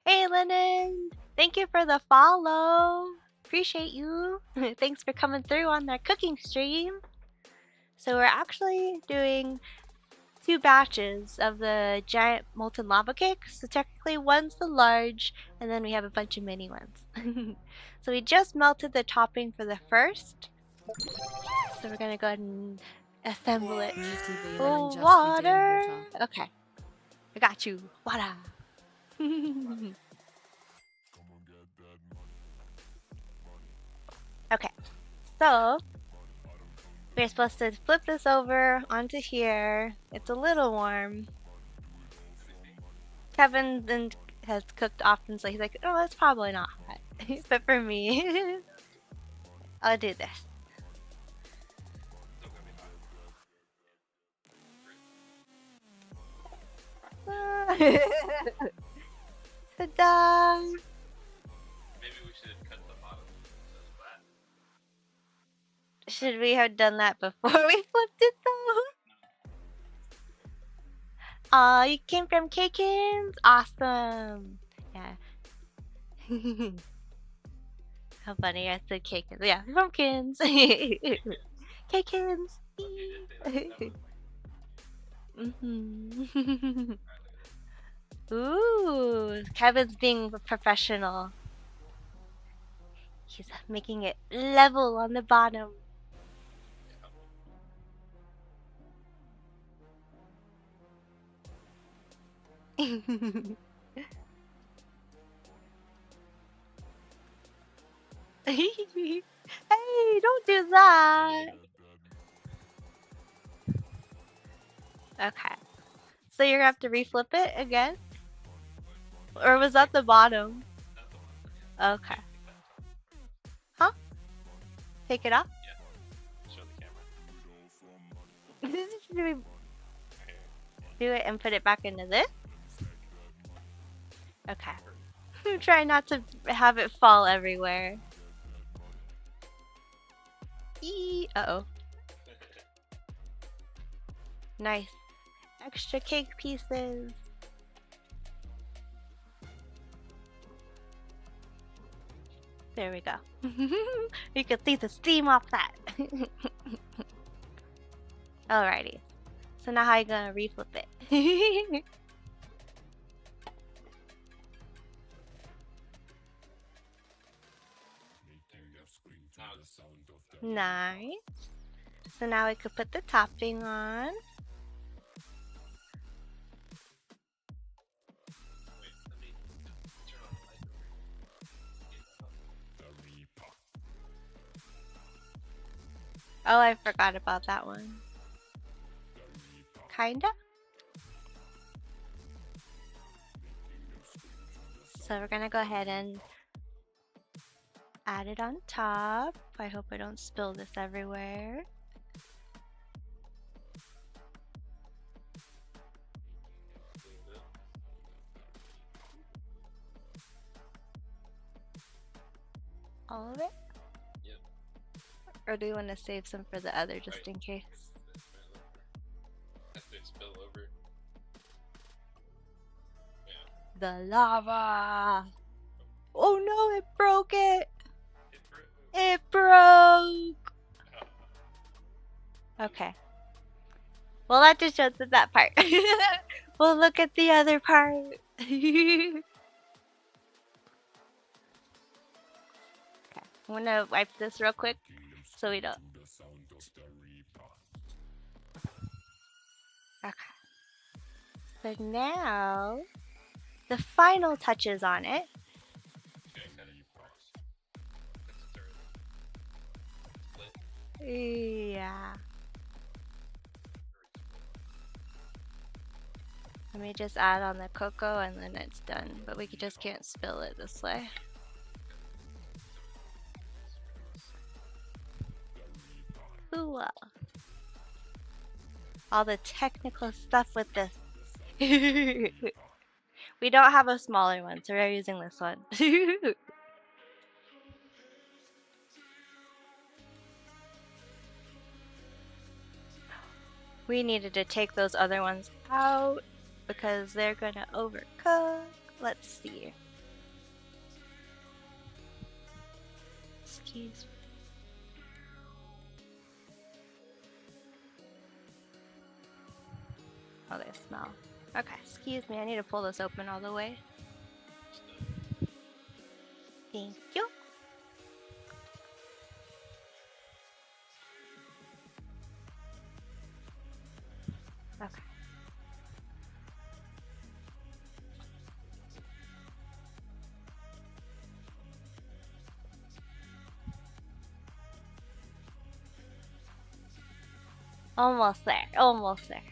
Speaker 1: Hey, Lennon. Thank you for the follow. Appreciate you. Thanks for coming through on their cooking stream. So we're actually doing 2 batches of the giant molten lava cakes. So technically one's the large, and then we have a bunch of mini ones. So we just melted the topping for the first. So we're gonna go ahead and assemble it. Oh, water. Okay, I got you. Water. Okay, so we're supposed to flip this over onto here. It's a little warm. Kevin then has cooked often, so he's like, oh, that's probably not hot. But for me, I'll do this. Ta-da!
Speaker 3: Maybe we should cut the bottom so it's flat.
Speaker 1: Should we have done that before we flipped it though? Aw, you came from K-Kins? Awesome! Yeah. How funny, I said K-Kins. Yeah, pumpkins! K-Kins! Mhm. Ooh, Kevin's being a professional. He's making it level on the bottom. Hey, don't do that. Okay. So you're gonna have to reflip it again? Or was that the bottom? Okay. Huh? Take it off?
Speaker 3: Yeah. Show the camera.
Speaker 1: Should we do it and put it back into this? Okay. Try not to have it fall everywhere. Uh-oh. Nice. Extra cake pieces. There we go. You can see the steam off that. Alrighty. So now how are you gonna reflip it? Nice. So now we could put the topping on.
Speaker 3: Wait, let me turn on the light.
Speaker 1: Oh, I forgot about that one. Kinda? So we're gonna go ahead and add it on top. I hope I don't spill this everywhere. All of it?
Speaker 3: Yep.
Speaker 1: Or do we want to save some for the other just in case?
Speaker 3: After it spill over. Yeah.
Speaker 1: The lava! Oh no, it broke it! It broke! Okay. Well, that just shows that part. We'll look at the other part. Okay, I'm gonna wipe this real quick so we don't. Okay. So now, the final touches on it. Yeah. Let me just add on the cocoa and then it's done. But we just can't spill it this way. Ooh, well. All the technical stuff with this. We don't have a smaller one, so we're using this one. We needed to take those other ones out because they're gonna overcook. Let's see. Excuse me. Oh, they smell. Okay, excuse me. I need to pull this open all the way. Thank you. Okay. Almost there. Almost there.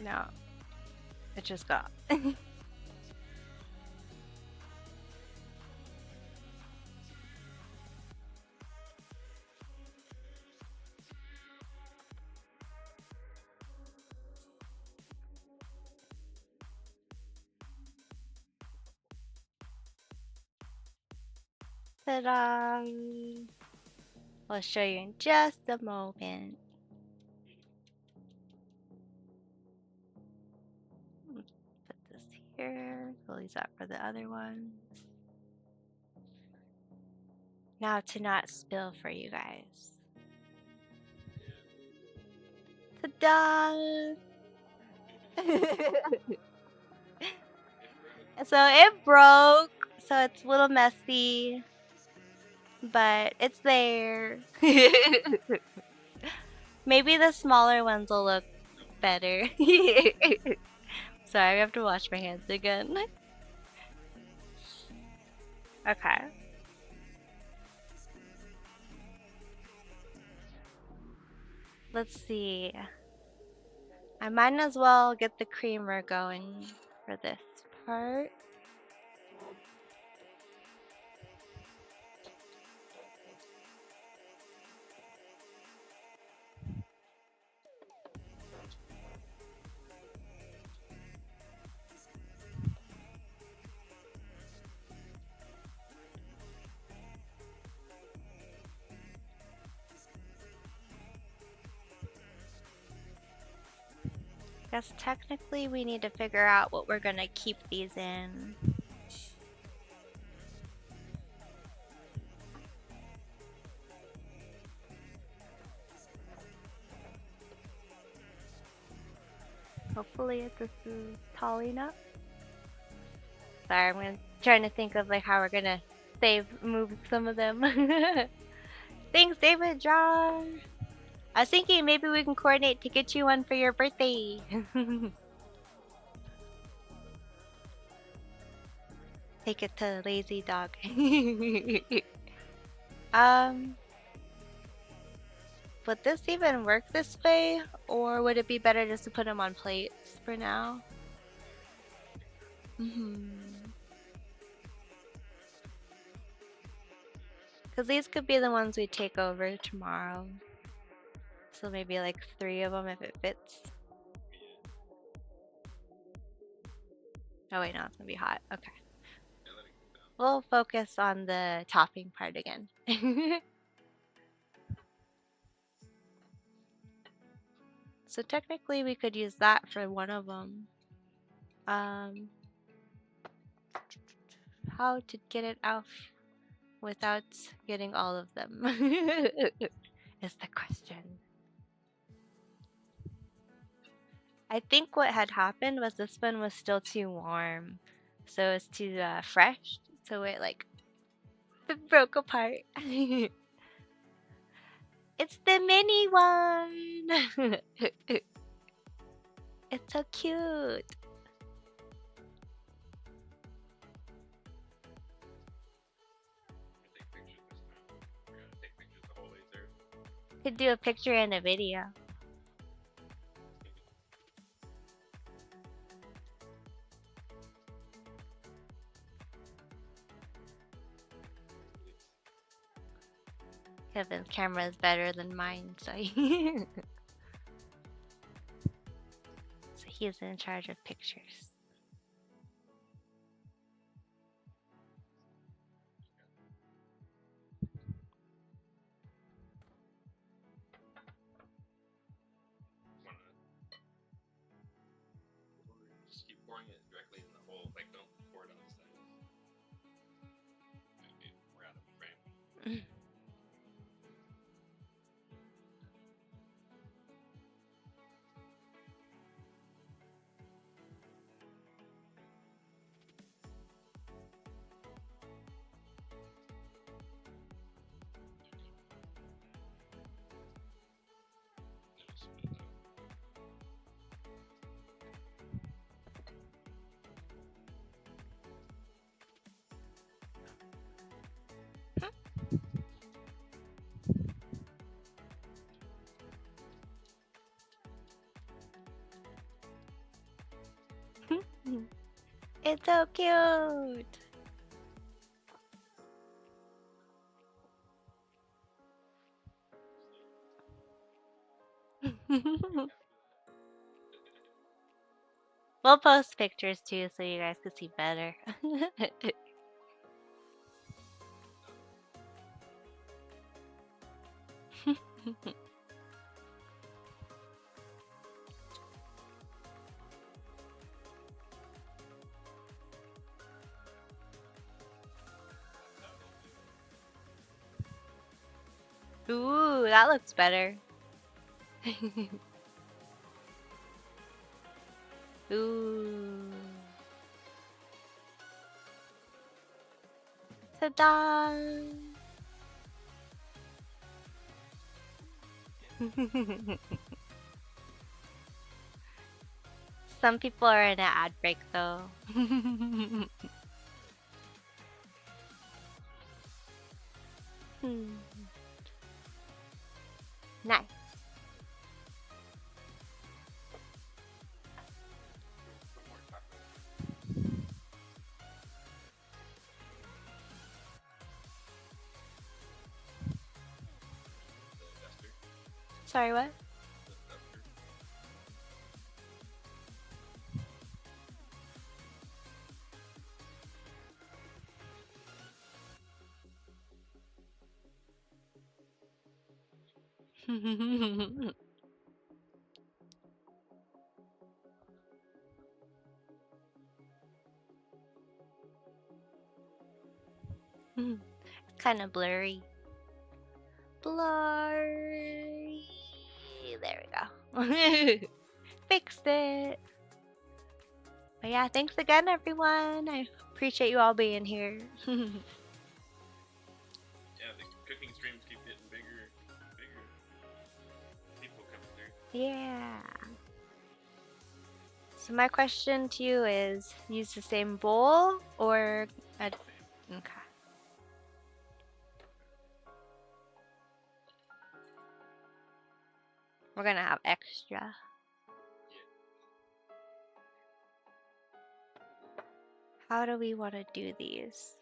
Speaker 1: No. It just got. Ta-da! I'll show you in just a moment. Put this here. We'll use that for the other ones. Now to not spill for you guys. Ta-da! So it broke, so it's a little messy, but it's there. Maybe the smaller ones will look better. Sorry, I have to wash my hands again. Okay. Let's see. I might as well get the creamer going for this part. Guess technically we need to figure out what we're gonna keep these in. Hopefully this is tall enough. Sorry, I'm trying to think of like how we're gonna move some of them. Thanks, David John. I was thinking maybe we can coordinate to get you one for your birthday. Take it to Lazy Dog. Would this even work this way? Or would it be better just to put them on plates for now? Because these could be the ones we take over tomorrow. So maybe like 3 of them if it fits. Oh wait, no, it's gonna be hot. Okay. We'll focus on the topping part again. So technically we could use that for one of them. How to get it out without getting all of them is the question. I think what had happened was this one was still too warm. So it's too fresh. So it like broke apart. It's the mini one. It's so cute. Could do a picture and a video. Kevin's camera is better than mine, so so he's in charge of pictures.
Speaker 3: Just keep pouring it directly in the hole, like don't pour it on the sides. Okay, we're out of frame.
Speaker 1: It's so cute. We'll post pictures too so you guys can see better. Ooh, that looks better. Ooh. Ta-da! Some people are in an ad break though. Nice. Sorry, what? It's kind of blurry. Blurry. There we go. Fixed it. But But yeah, thanks again, everyone. I appreciate you all being here.
Speaker 3: Yeah, the cooking streams keep getting bigger, bigger. People come through.
Speaker 1: Yeah. So my question to you is, use the same bowl or a... Okay. We're gonna have extra. How do we want to do these?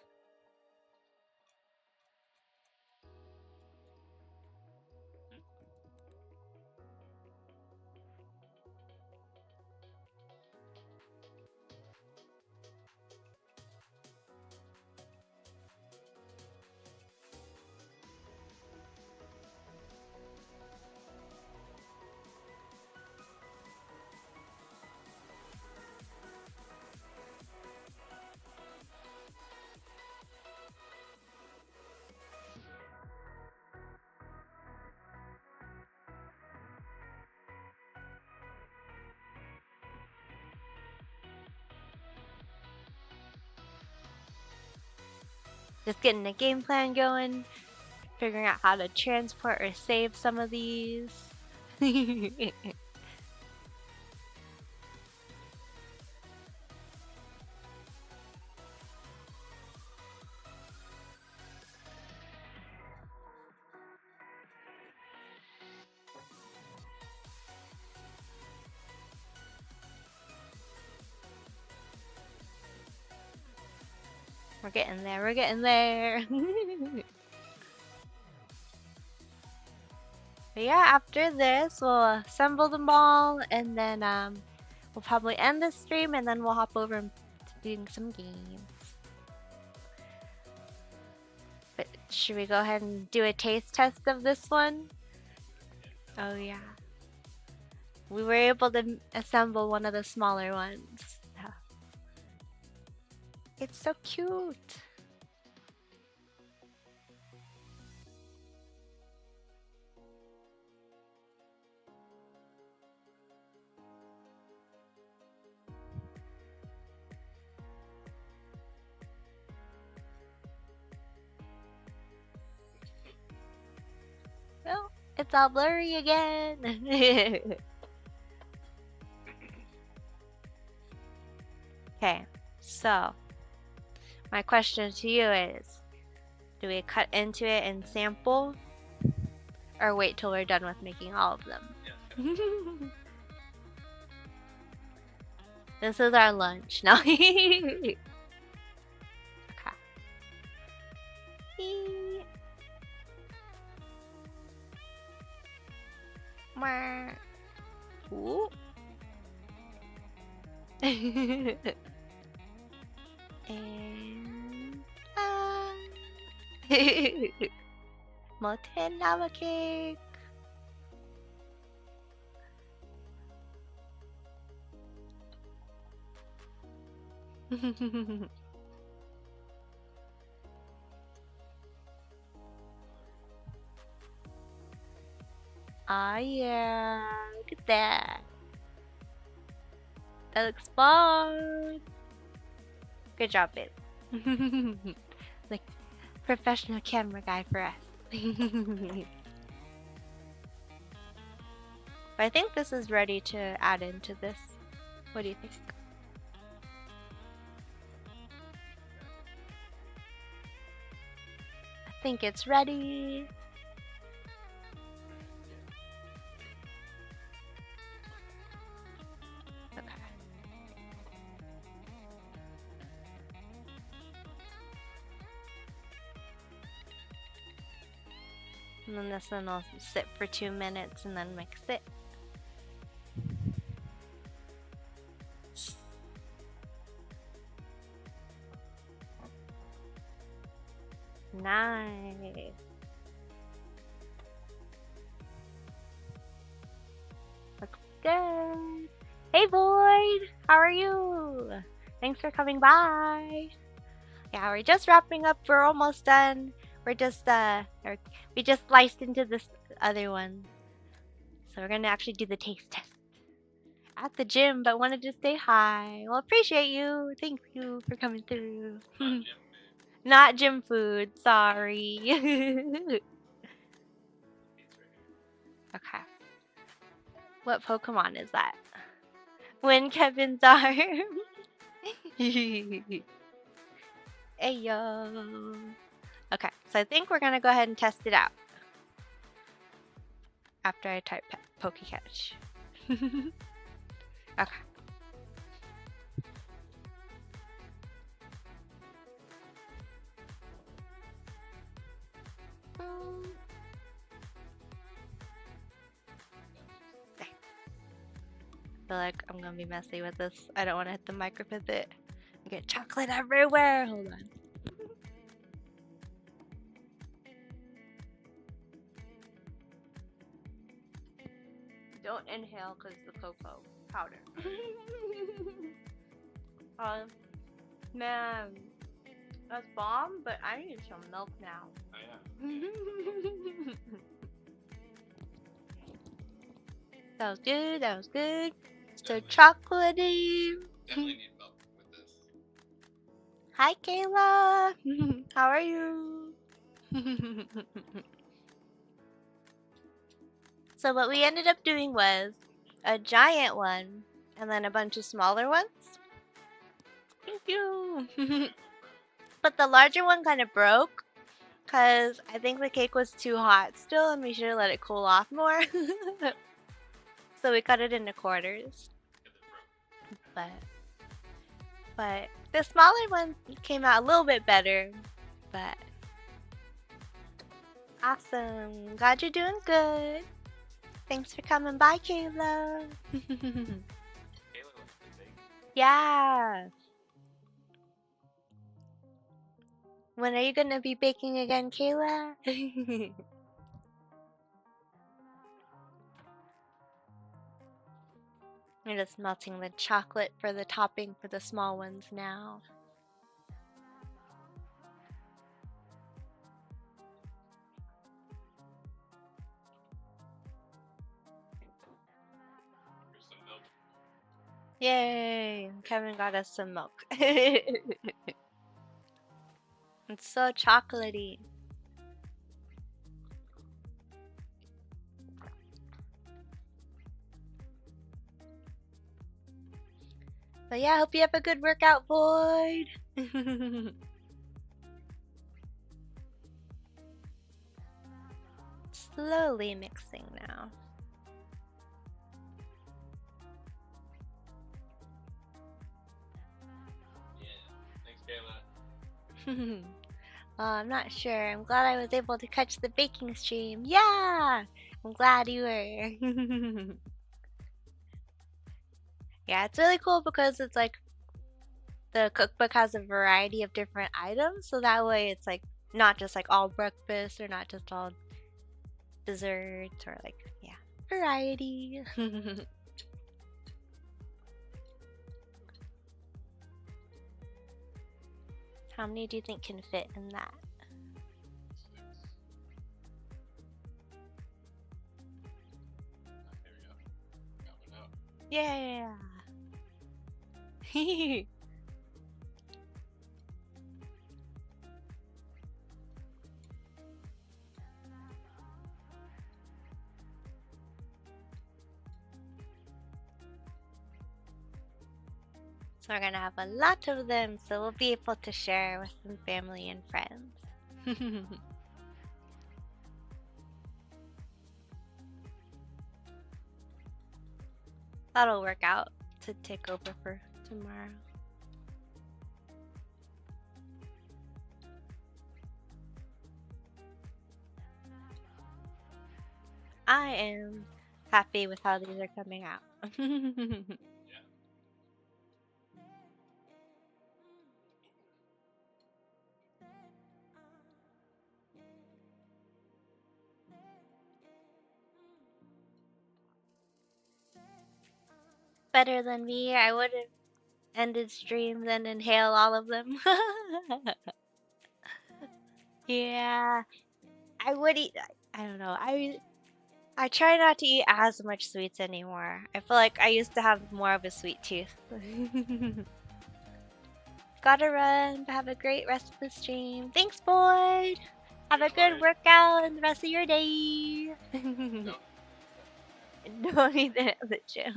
Speaker 1: Just getting the game plan going, figuring out how to transport or save some of these. We're getting there, we're getting there. But yeah, after this, we'll assemble them all, and then we'll probably end the stream, and then we'll hop over to doing some games. But should we go ahead and do a taste test of this one? Oh yeah. We were able to assemble one of the smaller ones. It's so cute. Oh, it's all blurry again. Okay, so my question to you is, do we cut into it and sample, or wait till we're done with making all of them?
Speaker 3: Yeah.
Speaker 1: This is our lunch. No. Okay. Ooh. And Molten Lava Cake. Ah, yeah. Look at that. That looks fun. Good job, babe. Like, professional camera guy for us. But I think this is ready to add into this. What do you think? I think it's ready. Okay. And then this one will sit for 2 minutes and then mix it. Nice. Looks good. Hey Boyd, how are you? Thanks for coming by. Yeah, we're just wrapping up. We're almost done. We're just we just sliced into this other one. So we're gonna actually do the taste test at the gym, but wanted to say hi. Well, appreciate you. Thank you for coming through.
Speaker 3: Not gym food.
Speaker 1: Not gym food. Sorry. Okay. What Pokemon is that? When Kevin's arm. Hey yo. Okay, so I think we're gonna go ahead and test it out after I type Pokecatch. Okay. I feel like I'm gonna be messy with this. I don't want to hit the micropivot and get chocolate everywhere. Hold on. Don't inhale because the cocoa powder. Man, that's bomb, but I need some milk now.
Speaker 3: Oh yeah.
Speaker 1: That was good, that was good. So
Speaker 3: Definitely.
Speaker 1: chocolatey.
Speaker 3: Definitely need milk with this.
Speaker 1: Hi Kayla. How are you? So what we ended up doing was a giant one and then a bunch of smaller ones. Thank you. But the larger one kind of broke because I think the cake was too hot still and we should have let it cool off more. So we cut it into quarters. But the smaller one came out a little bit better. But awesome. Glad you're doing good. Thanks for coming by, Kayla.
Speaker 3: Kayla wants to bake.
Speaker 1: Yeah. When are you gonna be baking again, Kayla? I'm just melting the chocolate for the topping for the small ones now.
Speaker 3: Here's some milk.
Speaker 1: Yay! Kevin got us some milk. It's so chocolatey. But yeah, I hope you have a good workout, Boyd. Slowly mixing now.
Speaker 3: Yeah. Thanks, Kayla.
Speaker 1: I'm not sure. I'm glad I was able to catch the baking stream. Yeah! I'm glad you were. Yeah, it's really cool because it's like the cookbook has a variety of different items, so that way it's like not just like all breakfast or not just all desserts or like, yeah, variety. How many do you think can fit in that?
Speaker 3: 6. There we go. Got one out.
Speaker 1: Yeah. So we're gonna have a lot of them, so we'll be able to share with some family and friends. That'll work out to take over for tomorrow. I am happy with how these are coming out.
Speaker 3: Yeah.
Speaker 1: Better than me, I would have ended stream then inhale all of them. Yeah, I would eat. I don't know. I try not to eat as much sweets anymore. I feel like I used to have more of a sweet tooth. Gotta run, but have a great rest of the stream. Thanks, Boyd! Have a good workout and the rest of your day! Don't eat it at the gym.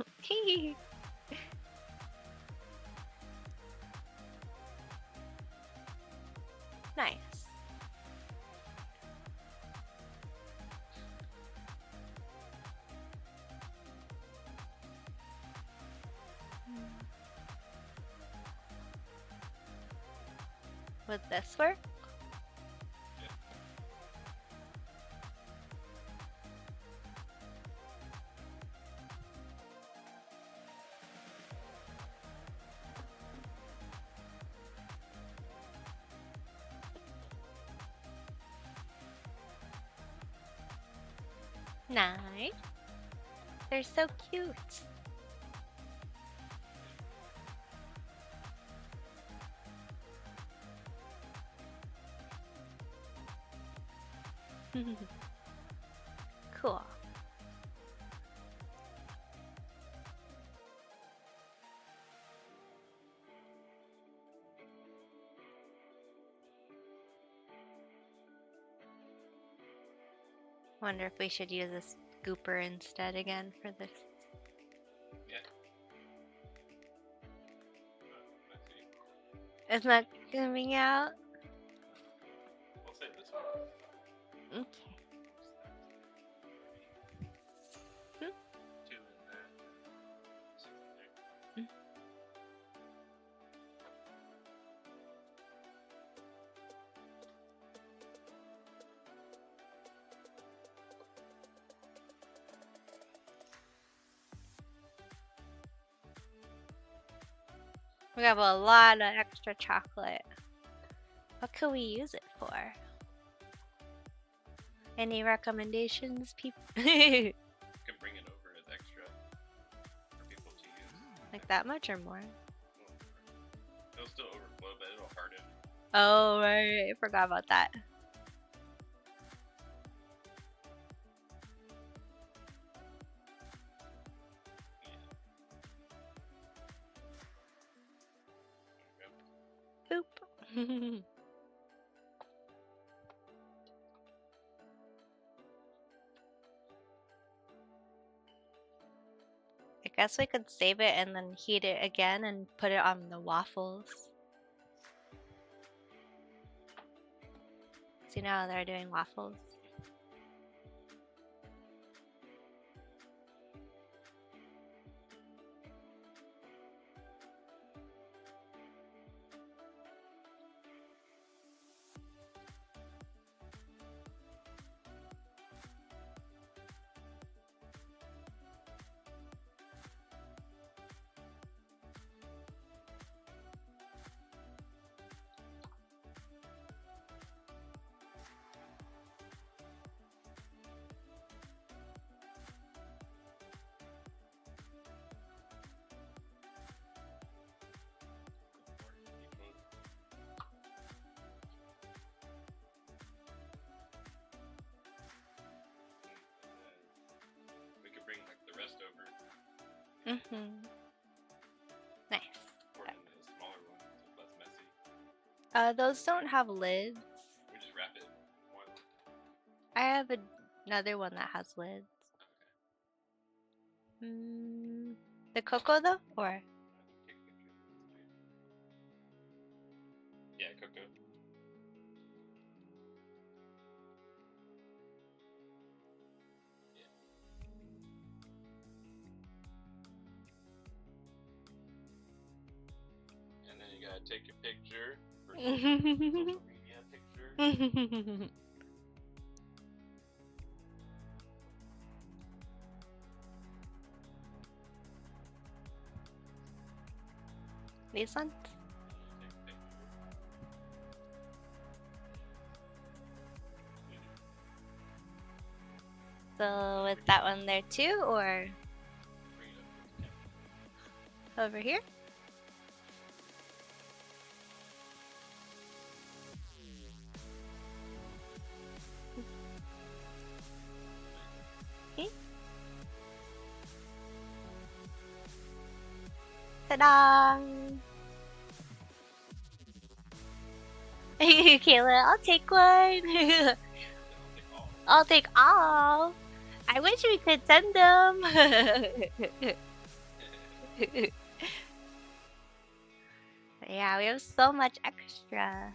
Speaker 1: Nice. Would this work? Nice. They're so cute. Cool. Wonder if we should use a scooper instead again for this.
Speaker 3: Yeah.
Speaker 1: It's not coming out?
Speaker 3: We'll save this one.
Speaker 1: Okay.
Speaker 3: Two in there. Six in there.
Speaker 1: We have a lot of extra chocolate. What can we use it for? Any recommendations, people?
Speaker 3: You can bring it over as extra for people to use.
Speaker 1: Like that much or more?
Speaker 3: It'll still overflow, but it'll harden.
Speaker 1: Oh, right. I forgot about that. Boop. I guess we could save it and then heat it again and put it on the waffles. See now they're doing waffles.
Speaker 3: We could bring like the rest over.
Speaker 1: Nice.
Speaker 3: Pour it in the smaller one, so it's less messy.
Speaker 1: Those don't have lids.
Speaker 3: We just wrap it one.
Speaker 1: I have another one that has lids. The cocoa though, or?
Speaker 3: Yeah, cocoa. Yeah. And then you gotta take a picture for social media picture.
Speaker 1: These ones? So with that one there too, or over here? Okay. Ta-da! Kayla, I'll take one. I'll take all. I wish we could send them. Yeah, we have so much extra.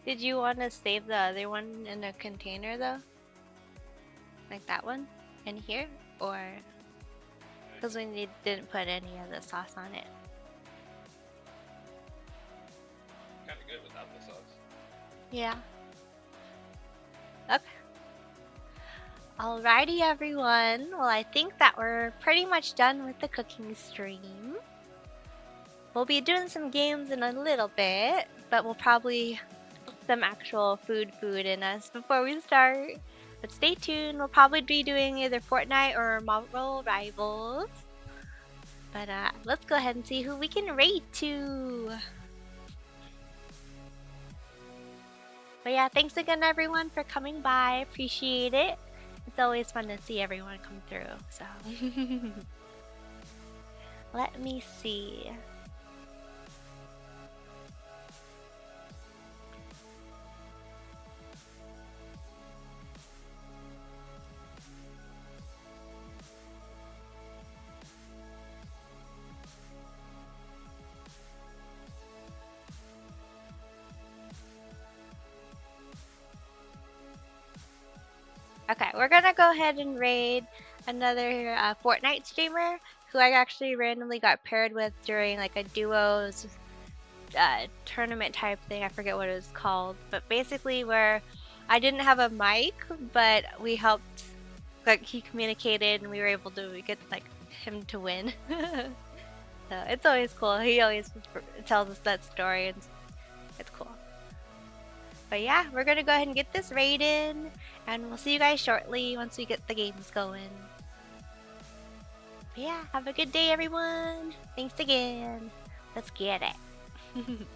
Speaker 1: Did you want to save the other one in a container though? Like that one in here? Or because we didn't put any of the sauce on it?
Speaker 3: Kind of good without the sauce.
Speaker 1: Yeah. Okay. Alrighty everyone. Well, I think that we're pretty much done with the cooking stream. We'll be doing some games in a little bit, but we'll probably put some actual food in us before we start. But stay tuned, we'll probably be doing either Fortnite or Marvel Rivals. But let's go ahead and see who we can raid to. But yeah, thanks again everyone for coming by, appreciate it. It's always fun to see everyone come through, so. Let me see. Okay, we're gonna go ahead and raid another Fortnite streamer who I actually randomly got paired with during like a duos tournament type thing. I forget what it was called, but basically where I didn't have a mic, but we helped, like he communicated and we were able to get like him to win. So it's always cool. He always tells us that story and it's cool. But yeah, we're gonna go ahead and get this raid in, and we'll see you guys shortly once we get the games going. But yeah, have a good day everyone. Thanks again. Let's get it.